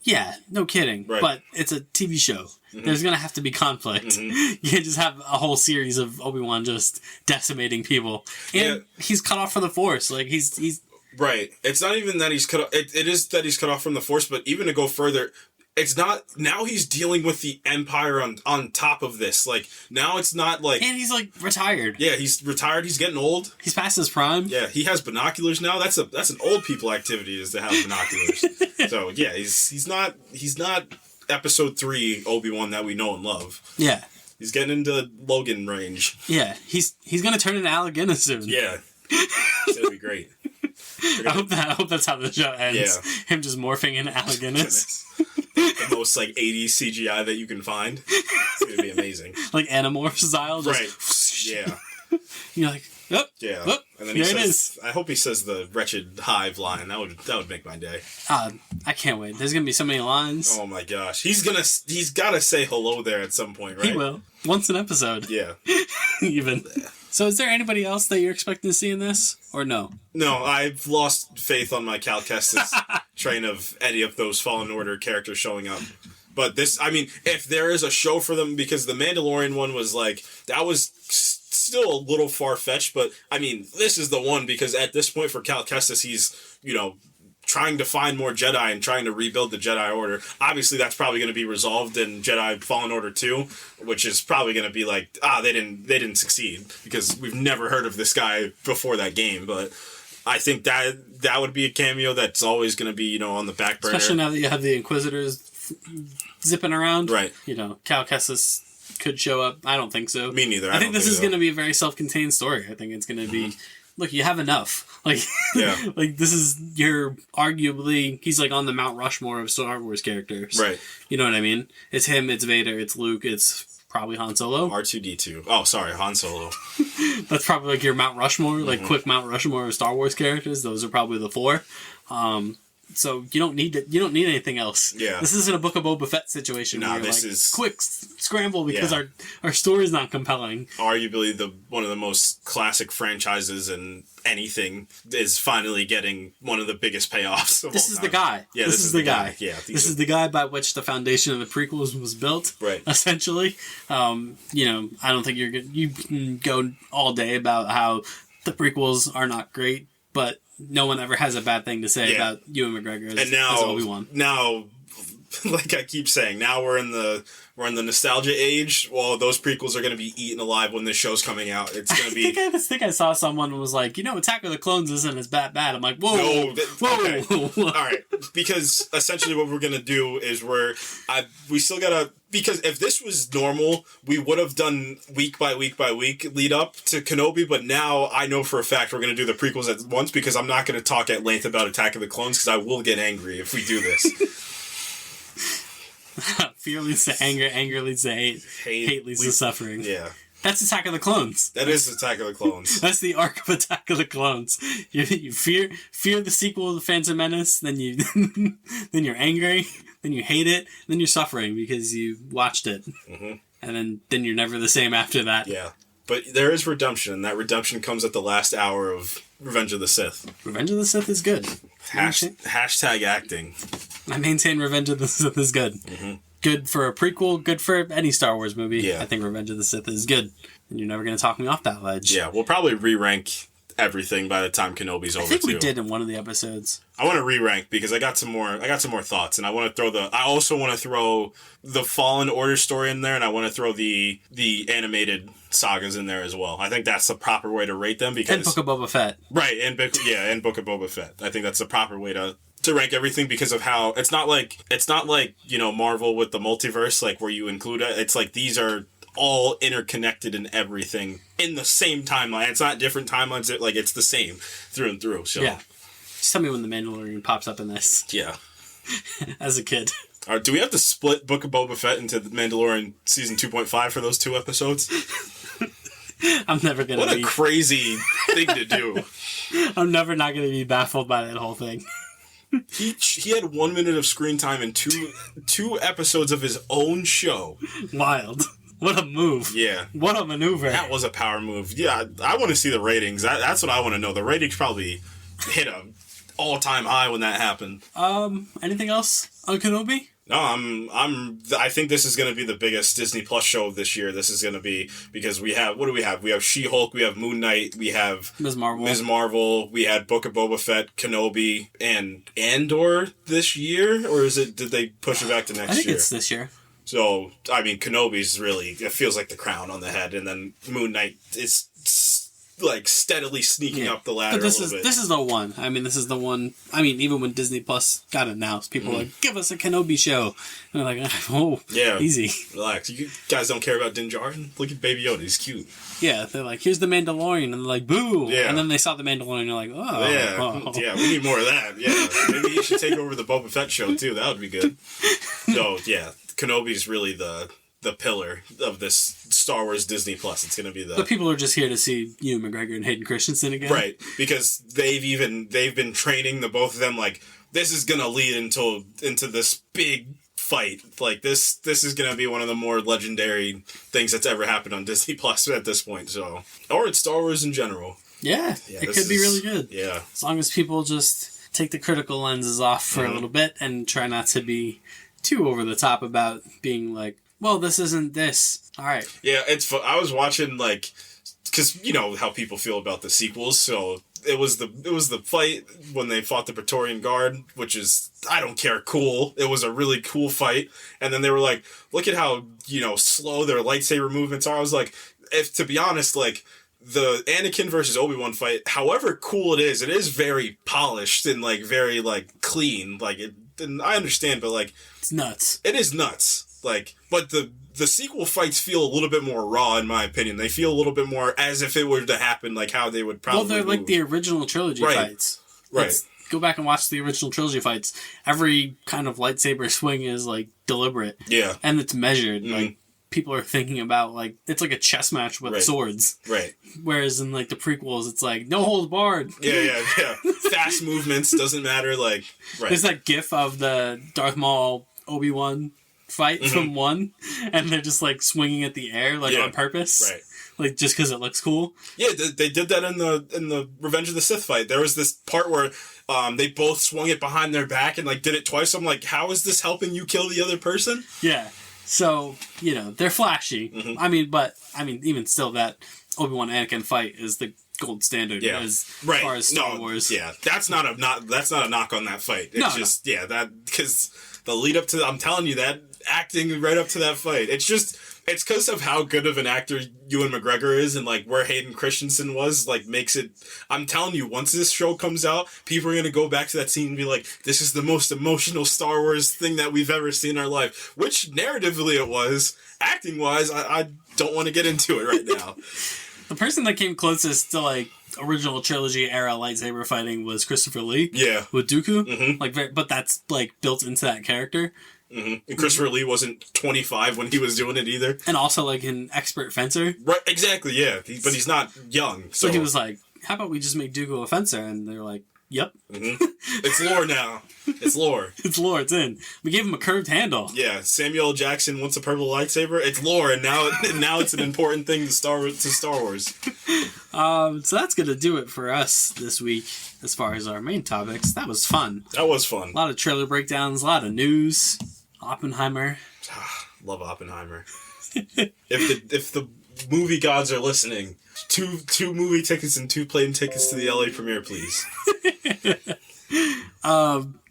yeah, no kidding. Right. But it's a TV show. There's gonna have to be conflict. You can't just have a whole series of Obi-Wan just decimating people. And he's cut off from the Force. Like he's Right. It's not even that he's cut. It is that he's cut off from the Force, but even to go further, it's not. Now he's dealing with the Empire on top of this. Like now, it's not like. And he's like retired. Yeah, he's retired. He's getting old. He's past his prime. Yeah, he has binoculars now. That's an old people activity is to have binoculars. So yeah, he's not Episode 3 Obi-Wan that we know and love. Yeah. He's getting into Logan range. Yeah, he's gonna turn into Alec Guinness soon. Yeah, it's gonna be great. I hope that's how the show ends. Yeah. Him just morphing into Alec Guinness. The most like 80s CGI that you can find. It's gonna be amazing. Like Animorph style. Just right. Yeah. You're like, oh, yeah. Oh, and then he says, I hope he says the wretched hive line. That would make my day. I can't wait. There's gonna be so many lines. Oh my gosh. He's gotta say hello there at some point, right? He will. Once an episode. Yeah. Even. So is there anybody else that you're expecting to see in this? Or no? No, I've lost faith on my Cal Kestis train of any of those Fallen Order characters showing up. But this, I mean, if there is a show for them, because the Mandalorian one was like, that was still a little far-fetched, but I mean, this is the one, because at this point for Cal Kestis, he's, trying to find more Jedi and trying to rebuild the Jedi Order. Obviously, that's probably going to be resolved in Jedi Fallen Order 2, which is probably going to be like, they didn't succeed, because we've never heard of this guy before that game, but I think that would be a cameo that's always going to be, on the back burner. Especially now that you have the Inquisitors zipping around. Right. Cal Kestis could show up. I don't think so. Me neither. I think this is going to be a very self-contained story. I think it's going to be... Look, you have enough. Yeah. This is he's like on the Mount Rushmore of Star Wars characters. Right. You know what I mean? It's him, it's Vader, it's Luke, it's probably Han Solo. R2-D2. Oh, sorry, Han Solo. That's probably like your Mount Rushmore, quick Mount Rushmore of Star Wars characters. Those are probably the 4. So you don't need anything else. Yeah. This isn't a Book of Boba Fett situation where this you're is quick scramble because our story's not compelling. Arguably one of the most classic franchises in anything is finally getting one of the biggest payoffs of This all is time. the guy. Yeah, this is the guy. Yeah. This is the guy by which the foundation of the prequels was built. Right. Essentially. I don't think you can go all day about how the prequels are not great, but no one ever has a bad thing to say about Ewan McGregor as Obi-Wan. Now, like I keep saying, now we're in the nostalgia age. Well, those prequels are going to be eaten alive when this show's coming out. It's going to be... I think I saw someone who was like, Attack of the Clones isn't as bad. I'm like, whoa. No, whoa. Okay. All right. Because essentially what we're going to do is we still got to... Because if this was normal, we would have done week by week by week lead up to Kenobi, but now I know for a fact we're going to do the prequels at once, because I'm not going to talk at length about Attack of the Clones, because I will get angry if we do this. Fear leads to anger, anger leads to hate, hate leads to suffering. Yeah. That's Attack of the Clones. That is Attack of the Clones. That's the arc of Attack of the Clones. You fear the sequel of The Phantom Menace, then then you're angry, then you hate it, then you're suffering because you watched it. Mm-hmm. And then you're never the same after that. Yeah. But there is redemption, and that redemption comes at the last hour of Revenge of the Sith. Revenge of the Sith is good. Hashtag acting. I maintain Revenge of the Sith is good. Mm-hmm. Good for a prequel, good for any Star Wars movie. Yeah. I think Revenge of the Sith is good. And you're never going to talk me off that ledge. Yeah, we'll probably re-rank everything by the time Kenobi's over, I think we did in one of the episodes. I want to re-rank because I got some more thoughts, and I also want to throw the Fallen Order story in there, and I want to throw the animated sagas in there as well. I think that's the proper way to rate them, because... And Book of Boba Fett. Right, and Book of Boba Fett. I think that's the proper way to rank everything, because of how it's not like Marvel with the multiverse, like where you include it. It's like these are all interconnected in everything in the same timeline. It's not different timelines. It's the same through and through. So yeah, just tell me when the Mandalorian pops up in this. Yeah, as a kid. All right, do we have to split Book of Boba Fett into the Mandalorian season 2.5 for those 2 episodes? I'm never gonna. What a crazy thing to do! I'm never not gonna be baffled by that whole thing. He had 1 minute of screen time in two episodes of his own show. Wild. What a move. Yeah. What a maneuver. That was a power move. Yeah, I want to see the ratings. That's what I want to know. The ratings probably hit a all-time high when that happened. Anything else on Kenobi? No, I think this is going to be the biggest Disney Plus show of this year. This is going to be, because we have, what do we have? We have She-Hulk, we have Moon Knight, we have Ms. Marvel, we had Book of Boba Fett, Kenobi, and Andor this year? Or did they push it back to next year? I think it's this year. So, I mean, Kenobi's really, it feels like the crown on the head, and then Moon Knight is like steadily sneaking up the ladder but a little bit. This is the one. I mean, this is the one. I mean, even when Disney Plus got announced, people were like, give us a Kenobi show. And they're like, oh, yeah, easy. Relax. You guys don't care about Din Djarin? Look at Baby Yoda. He's cute. Yeah, they're like, here's the Mandalorian. And they're like, boo. Yeah. And then they saw the Mandalorian and they're like, oh. Yeah, yeah, we need more of that. Yeah. Maybe he should take over the Boba Fett show, too. That would be good. So, yeah, Kenobi's really the pillar of this Star Wars Disney Plus. It's going to be the... But people are just here to see Ewan McGregor and Hayden Christensen again. Right, because they've been training the both of them, like, this is going to lead into this big fight. Like, this is going to be one of the more legendary things that's ever happened on Disney Plus at this point, so... Or it's Star Wars in general. Yeah it could be really good. Yeah. As long as people just take the critical lenses off for a little bit and try not to be too over the top about being like, well, this isn't this. All right. Yeah, it's fun. I was watching, like, because you know how people feel about the sequels, so it was the fight when they fought the Praetorian Guard, which is, I don't care, cool. It was a really cool fight, and then they were like, look at how, slow their lightsaber movements are. I was like, to be honest, like, the Anakin versus Obi-Wan fight, however cool it is very polished and, like, very, like, clean. Like, and I understand, but, like... It's nuts. It is nuts. Like, but the sequel fights feel a little bit more raw, in my opinion. They feel a little bit more as if it were to happen, like how they would probably Well, they're move. like the original trilogy fights. Right. Go back and watch the original trilogy fights. Every kind of lightsaber swing is, like, deliberate. Yeah. And it's measured. Like, people are thinking about, like, it's like a chess match with swords. Right. Whereas in, like, the prequels, it's like, no holds barred. Yeah. Fast movements, doesn't matter, like... Right. There's that gif of the Darth Maul Obi-Wan fight from 1, and they're just, like, swinging at the air, like, on purpose. Right. Like, just because it looks cool. Yeah, they did that in the Revenge of the Sith fight. There was this part where they both swung it behind their back and, like, did it twice. I'm like, how is this helping you kill the other person? Yeah. So, they're flashy. I mean, even still, that Obi-Wan Anakin fight is the gold standard as far as Star Wars. Yeah, that's not a knock on that fight. It's because the lead up to, I'm telling you, that acting right up to that fight, it's because of how good of an actor Ewan McGregor is, and, like, where Hayden Christensen was, like, makes it... I'm telling you, once this show comes out, people are going to go back to that scene and be like, this is the most emotional Star Wars thing that we've ever seen in our life. Which, narratively, it was. Acting-wise, I don't want to get into it right now. The person that came closest to, like, original trilogy era lightsaber fighting was Christopher Lee. Yeah. With Dooku. But that's, like, built into that character. And Christopher Lee wasn't 25 when he was doing it either. And also, like, an expert fencer. Right, exactly, yeah. But he's not young. So he was like, how about we just make Dooku a fencer? And they're like, yep. It's lore now. It's lore. It's lore, it's in. We gave him a curved handle. Yeah, Samuel L. Jackson wants a purple lightsaber. It's lore, and now it's an important thing to Star Wars. So that's going to do it for us this week as far as our main topics. That was fun. That was fun. A lot of trailer breakdowns, a lot of news. Oppenheimer. Love Oppenheimer. If the movie gods are listening, two movie tickets and 2 plane tickets to the LA premiere, please.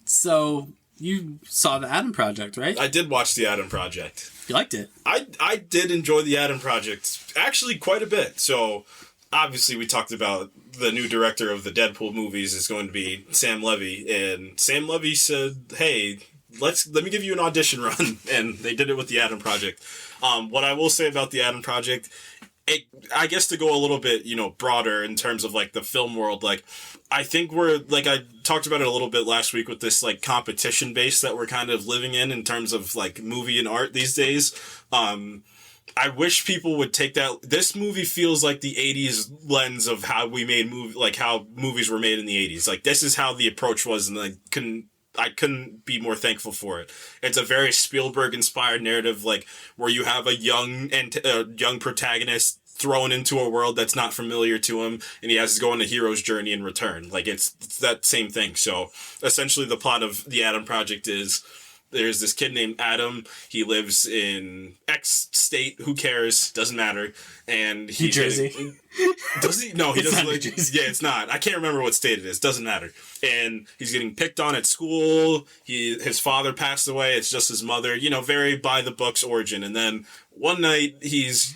So you saw the Adam Project, right? I did watch the Adam Project. You liked it? I did enjoy the Adam Project actually quite a bit. So obviously we talked about the new director of the Deadpool movies is going to be Sam Levy, and Sam Levy said, hey, let me give you an audition run, and they did it with the Adam Project. What I will say about the Adam Project, I guess to go a little bit, broader in terms of, like, the film world, like, I think we're, like, I talked about it a little bit last week with this, like, competition base that we're kind of living in terms of, like, movie and art these days. I wish people would take that. This movie feels like the 80s lens of how we made how movies were made in the 80s. Like, this is how the approach was, and I couldn't be more thankful for it. It's a very Spielberg-inspired narrative, like, where you have a young protagonist thrown into a world that's not familiar to him, and he has to go on a hero's journey and return. Like, it's that same thing. So, essentially, the plot of the Adam Project is there's this kid named Adam. He lives in X state. Who cares? Doesn't matter. And New Jersey. Does he? No, he It's doesn't. not New Jersey. Yeah, it's not. I can't remember what state it is. Doesn't matter. And he's getting picked on at school. His father passed away. It's just his mother. Very by the books origin. And then one night he's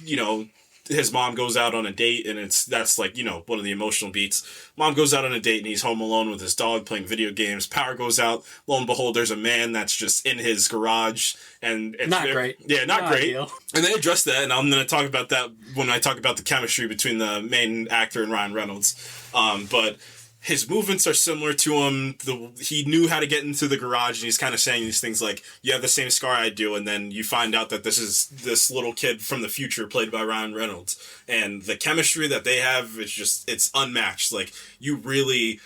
his mom goes out on a date, and that's like, one of the emotional beats. Mom goes out on a date, and he's home alone with his dog playing video games. Power goes out. Lo and behold, there's a man that's just in his garage, and it's Not great. Yeah, not great. Ideal. And they address that, and I'm going to talk about that when I talk about the chemistry between the main actor and Ryan Reynolds. But his movements are similar to him. He knew how to get into the garage, and he's kind of saying these things like, you have the same scar I do, and then you find out that this is this little kid from the future played by Ryan Reynolds. And the chemistry that they have is just, it's unmatched. Like, you really,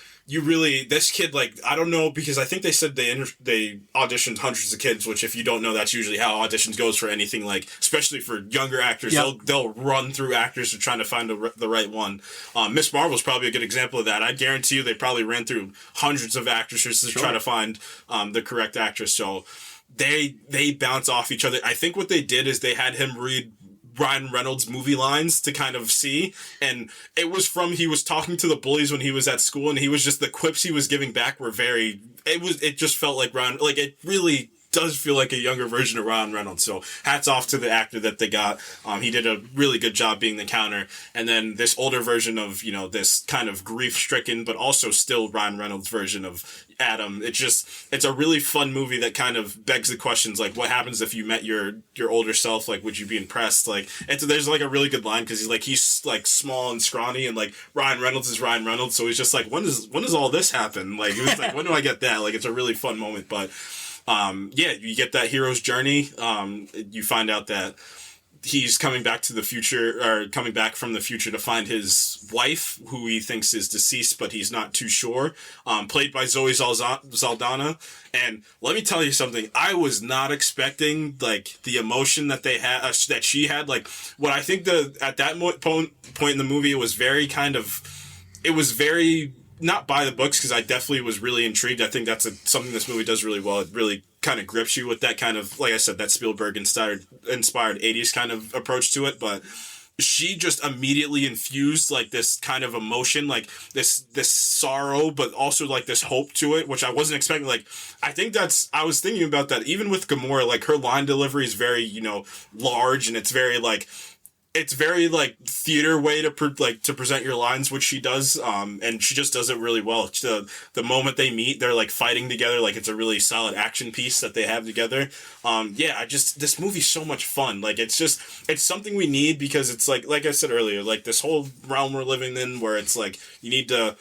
this kid, like, I don't know, because I think they said they auditioned hundreds of kids, which if you don't know, that's usually how auditions goes for anything, like, especially for younger actors. Yep. They'll run through actors to trying to find the right one. Miss Marvel's probably a good example of that. I guarantee you they probably ran through hundreds of actresses to try to find the correct actress. So they bounce off each other. I think what they did is they had him read Ryan Reynolds movie lines to kind of see, and it was from, he was talking to the bullies when he was at school, and he was just, the quips he was giving back were it just felt like Ryan, like, it really does feel like a younger version of Ryan Reynolds. So hats off to the actor that they got. He did a really good job being the counter. And then this older version of, this kind of grief-stricken, but also still Ryan Reynolds version of Adam. It's a really fun movie that kind of begs the questions, like, what happens if you met your older self? Like, would you be impressed? Like, there's like a really good line, because he's like small and scrawny, and like Ryan Reynolds is Ryan Reynolds. So he's just like, when does all this happen? Like, it was like, when do I get that? Like, it's a really fun moment, but you get that hero's journey. You find out that he's coming back to the future, or coming back from the future to find his wife, who he thinks is deceased, but he's not too sure. Played by Zoe Saldana. And let me tell you something. I was not expecting, like, the emotion that they had, that she had. Like, what I think at that point in the movie, it was very not by the books, because I definitely was really intrigued. I think that's something this movie does really well. It really kind of grips you with that kind of, like I said, that Spielberg-inspired 80s kind of approach to it. But she just immediately infused, like, this kind of emotion, like this sorrow, but also like this hope to it, which I wasn't expecting. Like, I was thinking about that even with Gamora. Like, her line delivery is very, large, and it's very theater way to present your lines, which she does, and she just does it really well. The moment they meet, they're like fighting together, like it's a really solid action piece that they have together. This movie's so much fun. Like, it's something we need, because it's like I said earlier, like, this whole realm we're living in, where it's like you need to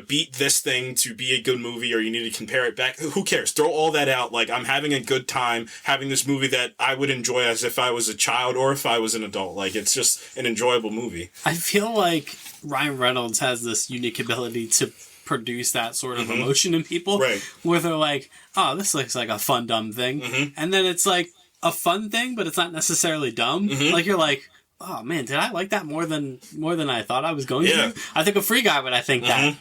beat this thing to be a good movie, or you need to compare it back. Who cares? Throw all that out. Like, I'm having a good time having this movie that I would enjoy as if I was a child or if I was an adult. Like, it's just an enjoyable movie. I feel like Ryan Reynolds has this unique ability to produce that sort of emotion in people, right? Where they're like, oh, this looks like a fun, dumb thing. And then it's like a fun thing, but it's not necessarily dumb. Like, you're like, oh man, did I like that more than I thought I was going to? I think of Free Guy, but I think that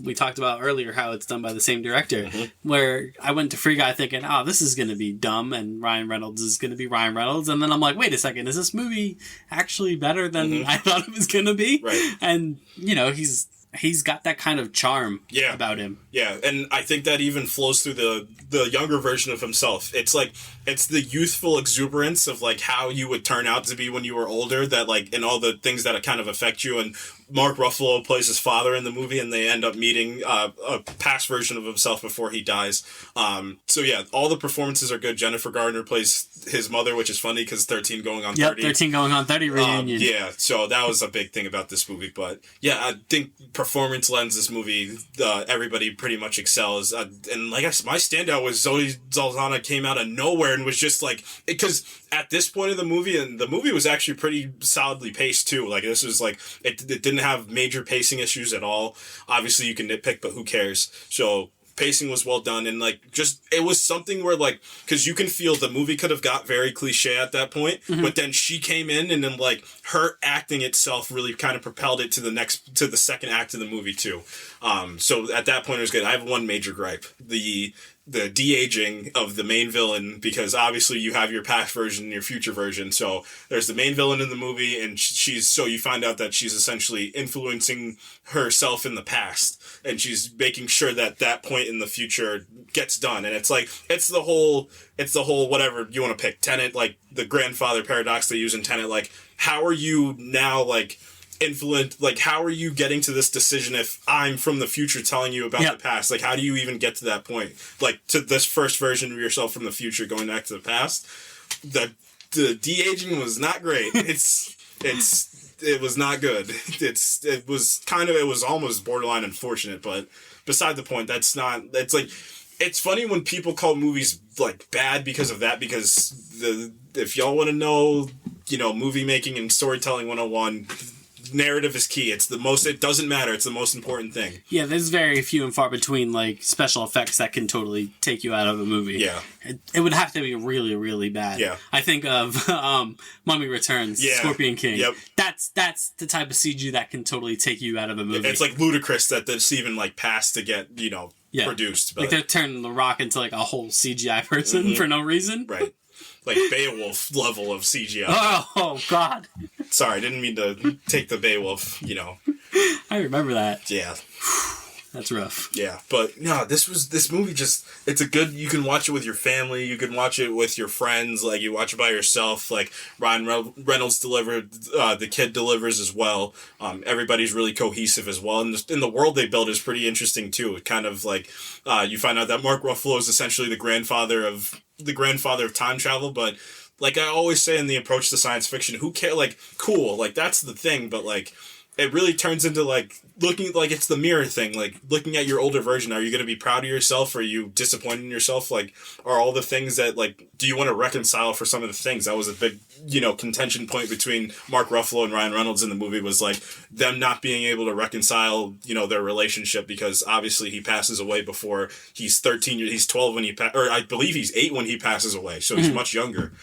we talked about earlier how it's done by the same director, where I went to Free Guy thinking, oh, this is going to be dumb, and Ryan Reynolds is going to be Ryan Reynolds, and then I'm like, wait a second, is this movie actually better than I thought it was going to be? Right. And he's got that kind of charm about him. Yeah, and I think that even flows through the younger version of himself. It's like, it's the youthful exuberance of, like, how you would turn out to be when you were older, that, like, and all the things that kind of affect you. And Mark Ruffalo plays his father in the movie, and they end up meeting a past version of himself before he dies. So yeah, all the performances are good. Jennifer Garner plays his mother, which is funny because 13 going on 30. 13 going on 30 reunion. So that was a big thing about this movie. But yeah, I think performance lens this movie, everybody pretty much excels. And like I said, my standout was Zoe Saldana came out of nowhere and was just like, because at this point of the movie, and the movie was actually pretty solidly paced too. Like, this was like, it didn't have major pacing issues at all. Obviously you can nitpick, but who cares? So pacing was well done, and like, just, it was something where, like, because you can feel the movie could have got very cliche at that point, but then she came in, and then, like, her acting itself really kind of propelled it to the second act of the movie too. So at that point it was good. I have one major gripe. the de-aging of the main villain, because obviously you have your past version and your future version. So there's the main villain in the movie, and so you find out that she's essentially influencing herself in the past, and she's making sure that that point in the future gets done. And it's the whole whatever you want to pick, Tenet, like the grandfather paradox they use in Tenet. Like, how are you now, like, influence, like, how are you getting to this decision if I'm from the future telling you about the past? Like, how do you even get to that point, like, to this first version of yourself from the future going back to the past? The de-aging was not great. It was not good. It was almost borderline unfortunate, but beside the point, it's funny when people call movies, like, bad because of that, because if y'all want to know, movie making and storytelling 101, narrative is key. It doesn't matter. It's the most important thing. Yeah, there's very few and far between, like, special effects that can totally take you out of a movie. Yeah. It would have to be really, really bad. Yeah. I think of Mummy Returns, Scorpion King. Yep. That's the type of CG that can totally take you out of a movie. It's, like, ludicrous that this even, like, passed to get, produced. But... like, they're turning The Rock into, like, a whole CGI person for no reason. Right. Like Beowulf level of CGI. Oh, God. Sorry, I didn't mean to take the Beowulf, I remember that. Yeah. That's rough. Yeah, but no, this movie you can watch it with your family, you can watch it with your friends, like, you watch it by yourself, like, Ryan Reynolds delivered, the kid delivers as well, everybody's really cohesive as well, and the world they build is pretty interesting too. It kind of, like, you find out that Mark Ruffalo is essentially the grandfather of time travel, but, like I always say in the approach to science fiction, who cares, like, cool, like, that's the thing, but, like, it really turns into, like, looking, like, it's the mirror thing, like, looking at your older version. Are you going to be proud of yourself? Are you disappointed in yourself? Like, are all the things that, like, do you want to reconcile for some of the things? That was a big, contention point between Mark Ruffalo and Ryan Reynolds in the movie, was, like, them not being able to reconcile, their relationship, because obviously he passes away before he's 13, he's 12 when or I believe he's 8 when he passes away, so he's much younger.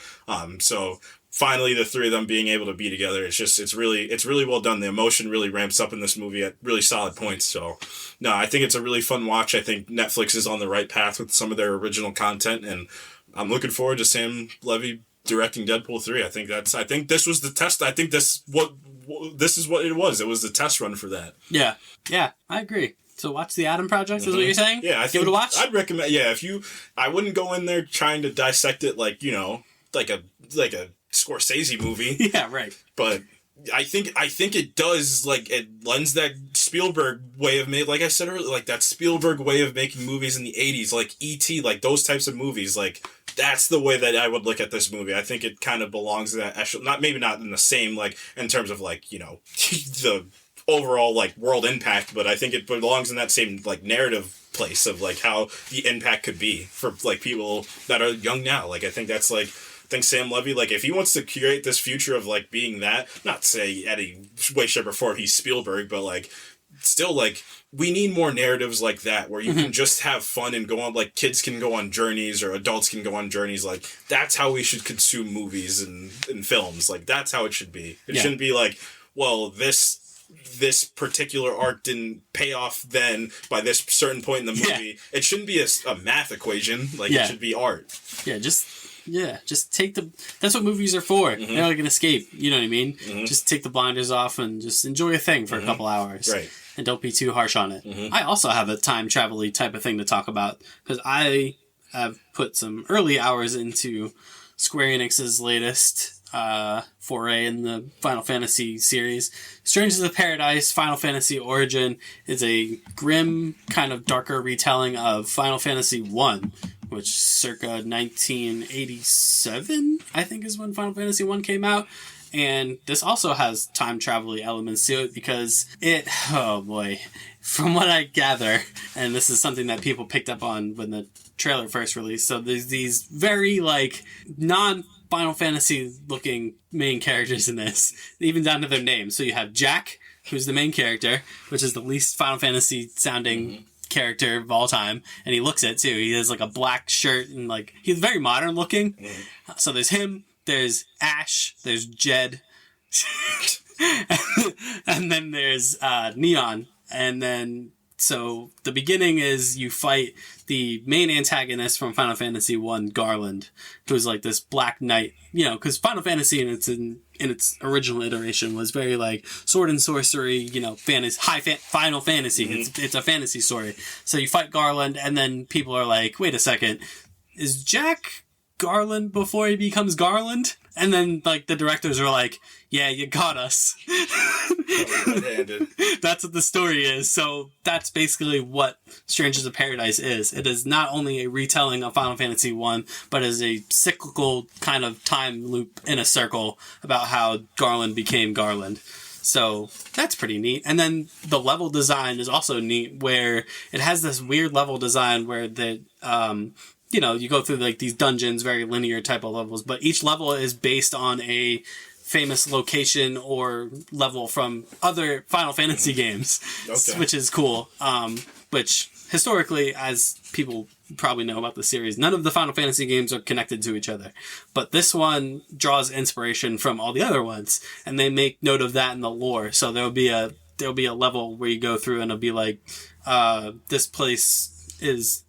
So finally the three of them being able to be together, it's really well done. The emotion really ramps up in this movie at really solid points. So no, I think it's a really fun watch. I think Netflix is on the right path with some of their original content, and I'm looking forward to Sam Levy directing Deadpool 3. I think this was the test. I think this is what it was. It was the test run for that. Yeah, I agree. So watch The Adam Project, is what you're saying? Yeah, give it a watch. I'd recommend. Yeah, I wouldn't go in there trying to dissect it like like a Scorsese movie. Yeah, right. But I think it does, like, it lends that Spielberg way of like I said earlier, like that Spielberg way of making movies in the 80s, like E.T., like those types of movies. Like, that's the way that I would look at this movie. I think it kind of belongs to that echelon, maybe not in the same, like, in terms of, like, the overall, like, world impact, but I think it belongs in that same, like, narrative place of, like, how the impact could be for, like, people that are young now. Like, I think that's, like, Sam Levy, like, if he wants to create this future of, like, being that, not say any way, shape, or form he's Spielberg, but, like, still, like, we need more narratives like that, where you can just have fun and go on, like, kids can go on journeys, or adults can go on journeys. Like, that's how we should consume movies and films. Like, that's how it should be. It shouldn't be like, well, this particular arc didn't pay off then by this certain point in the movie. It shouldn't be a math equation. Like, it should be art. Just take that's what movies are for. They're like an escape, you know what I mean? Just take the blinders off and just enjoy a thing for a couple hours. Right. And don't be too harsh on it. I also have a time travel-y type of thing to talk about, because I have put some early hours into Square Enix's latest foray in the Final Fantasy series. Strangers of Paradise Final Fantasy Origin is a grim, kind of darker retelling of Final Fantasy 1, which circa 1987, I think, is when Final Fantasy 1 came out. And this also has time travel elements to it, because oh boy, from what I gather, and this is something that people picked up on when the trailer first released, so there's these very, like, non-Final Fantasy looking main characters in this, even down to their names. So you have Jack, who's the main character, which is the least Final Fantasy sounding character of all time, and he looks it too. He has, like, a black shirt, and, like, he's very modern looking. So there's him, there's Ash, there's Jed, and then there's Neon, and then So the beginning is you fight the main antagonist from Final Fantasy 1, Garland, who's like this black knight, you know, because Final Fantasy in its original iteration was very like sword and sorcery, you know, Final Fantasy. It's a fantasy story. So you fight Garland, and then people are like, wait a second, is Jack Garland before he becomes Garland? And then like the directors are like, yeah, you got us. That's what the story is. So that's basically what Strangers of Paradise is. It is not only a retelling of Final Fantasy 1, but is a cyclical kind of time loop in a circle about how Garland became Garland. So that's pretty neat. And then the level design is also neat, where it has this weird level design where you know, you go through like these dungeons, very linear type of levels, but each level is based on a famous location or level from other Final Fantasy games, which is cool. Which historically, as people probably know about the series, none of the Final Fantasy games are connected to each other, but this one draws inspiration from all the other ones, and they make note of that in the lore. So there'll be a level where you go through and it'll be like, this place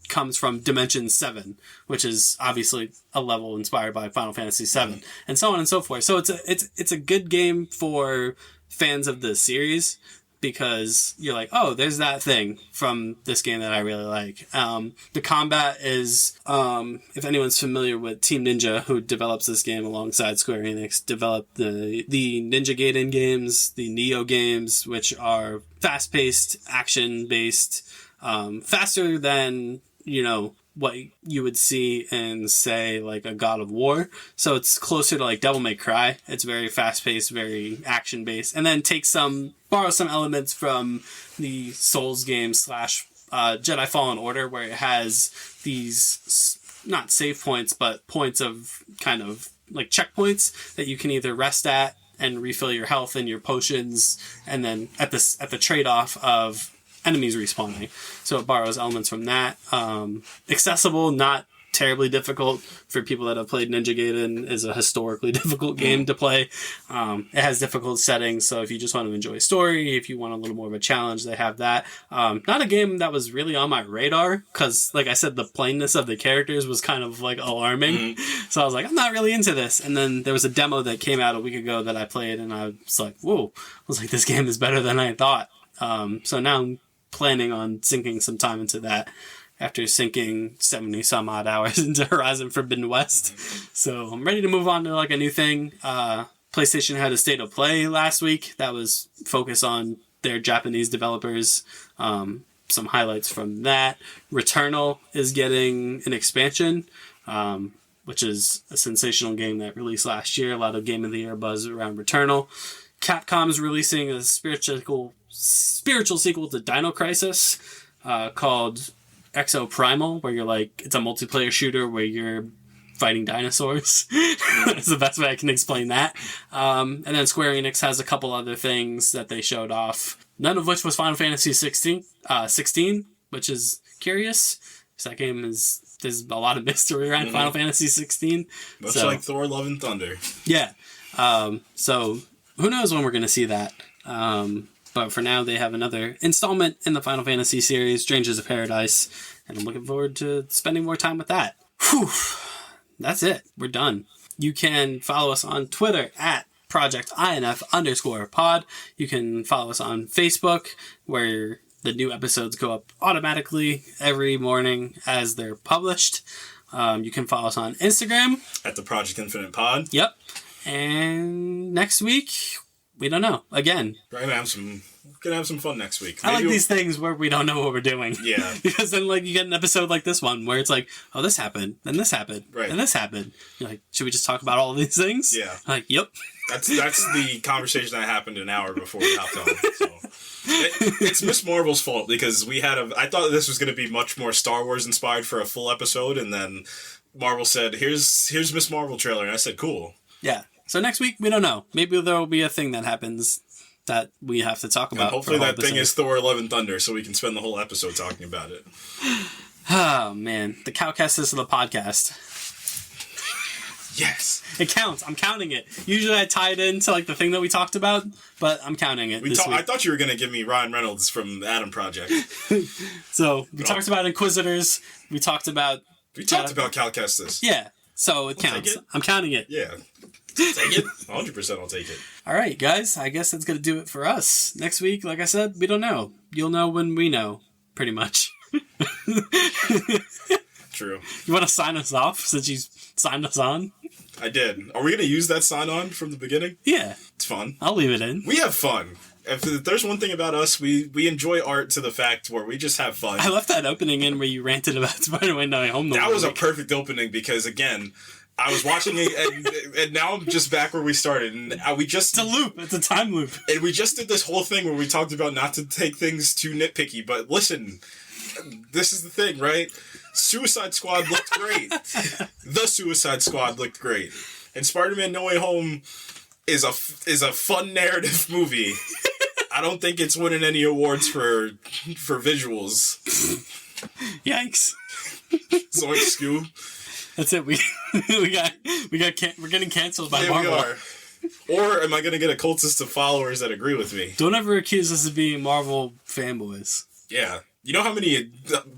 comes from Dimension 7, which is obviously a level inspired by Final Fantasy 7, and so on and so forth. So it's a good game for fans of the series, because you're like, oh, there's that thing from this game that I really like. The combat is, if anyone's familiar with Team Ninja, who develops this game alongside Square Enix, developed the Ninja Gaiden games, the Neo games, which are fast-paced, action-based, faster than, you know, what you would see in, say, like a God of War. So it's closer to like Devil May Cry. It's very fast-paced, very action-based, and then borrow some elements from the Souls game / Jedi Fallen Order, where it has these not save points, but points of kind of like checkpoints that you can either rest at and refill your health and your potions, and then at the trade-off of enemies respawning. So it borrows elements from that. Accessible, not terribly difficult for people that have played Ninja Gaiden. Is a historically difficult game to play. It has difficult settings, so if you just want to enjoy story, if you want a little more of a challenge, they have that. Not a game that was really on my radar, because like I said, the plainness of the characters was kind of like alarming. So I was like, I'm not really into this. And then there was a demo that came out a week ago that I played, and I was like, whoa. I was like, this game is better than I thought. So now I'm planning on sinking some time into that, after sinking 70 some odd hours into Horizon Forbidden West. So I'm ready to move on to like a new thing. PlayStation had a state of play last week that was focused on their Japanese developers. Some highlights from that. Returnal is getting an expansion, which is a sensational game that released last year. A lot of Game of the Year buzz around Returnal. Capcom's releasing a spiritual sequel to Dino Crisis called Exo Primal, where you're like, it's a multiplayer shooter where you're fighting dinosaurs. That's the best way I can explain that. And then Square Enix has a couple other things that they showed off, none of which was Final Fantasy 16, which is curious, because that game there's a lot of mystery around Final Fantasy 16. Much like Thor Love and Thunder. Yeah. So who knows when we're going to see that. But for now, they have another installment in the Final Fantasy series, Strangers of Paradise, and I'm looking forward to spending more time with that. Whew. That's it. We're done. You can follow us on Twitter at ProjectINF_pod. You can follow us on Facebook, where the new episodes go up automatically every morning as they're published. You can follow us on Instagram at the Project Infinite Pod. Yep. And next week, we don't know. Again, we're gonna have some fun next week. Maybe I like these things where we don't know what we're doing. Yeah. Because then like you get an episode like this one where it's like, oh, this happened, then this happened, right, and this happened. You're like, should we just talk about all of these things? Yeah. I'm like, yep. That's the conversation that happened an hour before we hopped on. So. It's Miss Marvel's fault, because I thought this was going to be much more Star Wars inspired for a full episode, and then Marvel said, here's Miss Marvel trailer, and I said, cool. Yeah. So next week, we don't know. Maybe there will be a thing that happens that we have to talk about. And hopefully that thing is Thor Love and Thunder, so we can spend the whole episode talking about it. Oh, man. The Cowcastus of the podcast. Yes. It counts. I'm counting it. Usually I tie it into like the thing that we talked about, but I'm counting it this week. I thought you were going to give me Ryan Reynolds from the Adam Project. So we talked about Inquisitors. We talked about Cal Kestis. Yeah. So it counts. I'm counting it. Yeah. Take it. 100% I'll take it. All right, guys. I guess that's going to do it for us. Next week, like I said, we don't know. You'll know when we know, pretty much. True. You want to sign us off since you signed us on? I did. Are we going to use that sign on from the beginning? Yeah. It's fun. I'll leave it in. We have fun. If there's one thing about us, we enjoy art to the fact where we just have fun. I left that opening in where you ranted about Spider-Man No Way Home. That was a perfect opening because, again, I was watching it, and now I'm just back where we started. And it's a loop. It's a time loop. And we just did this whole thing where we talked about not to take things too nitpicky. But listen, this is the thing, right? Suicide Squad looked great. The Suicide Squad looked great. And Spider-Man No Way Home is a fun narrative movie. I don't think it's winning any awards for visuals. Yikes. Zoink Scoob. That's it. We're getting canceled by Marvel. We are. Or am I going to get a cultist of followers that agree with me? Don't ever accuse us of being Marvel fanboys. Yeah. You know how many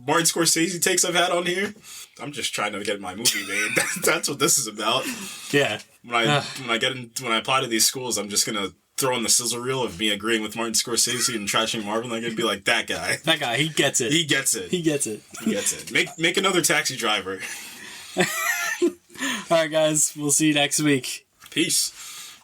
Martin Scorsese takes I've had on here? I'm just trying to get my movie made. That's what this is about. Yeah. When I apply to these schools, I'm just gonna throw in the sizzle reel of me agreeing with Martin Scorsese and trashing Marvel, and I'm gonna be like, that guy. That guy, he gets it. He gets it. He gets it. He gets it. Make another Taxi Driver. All right, guys. We'll see you next week. Peace.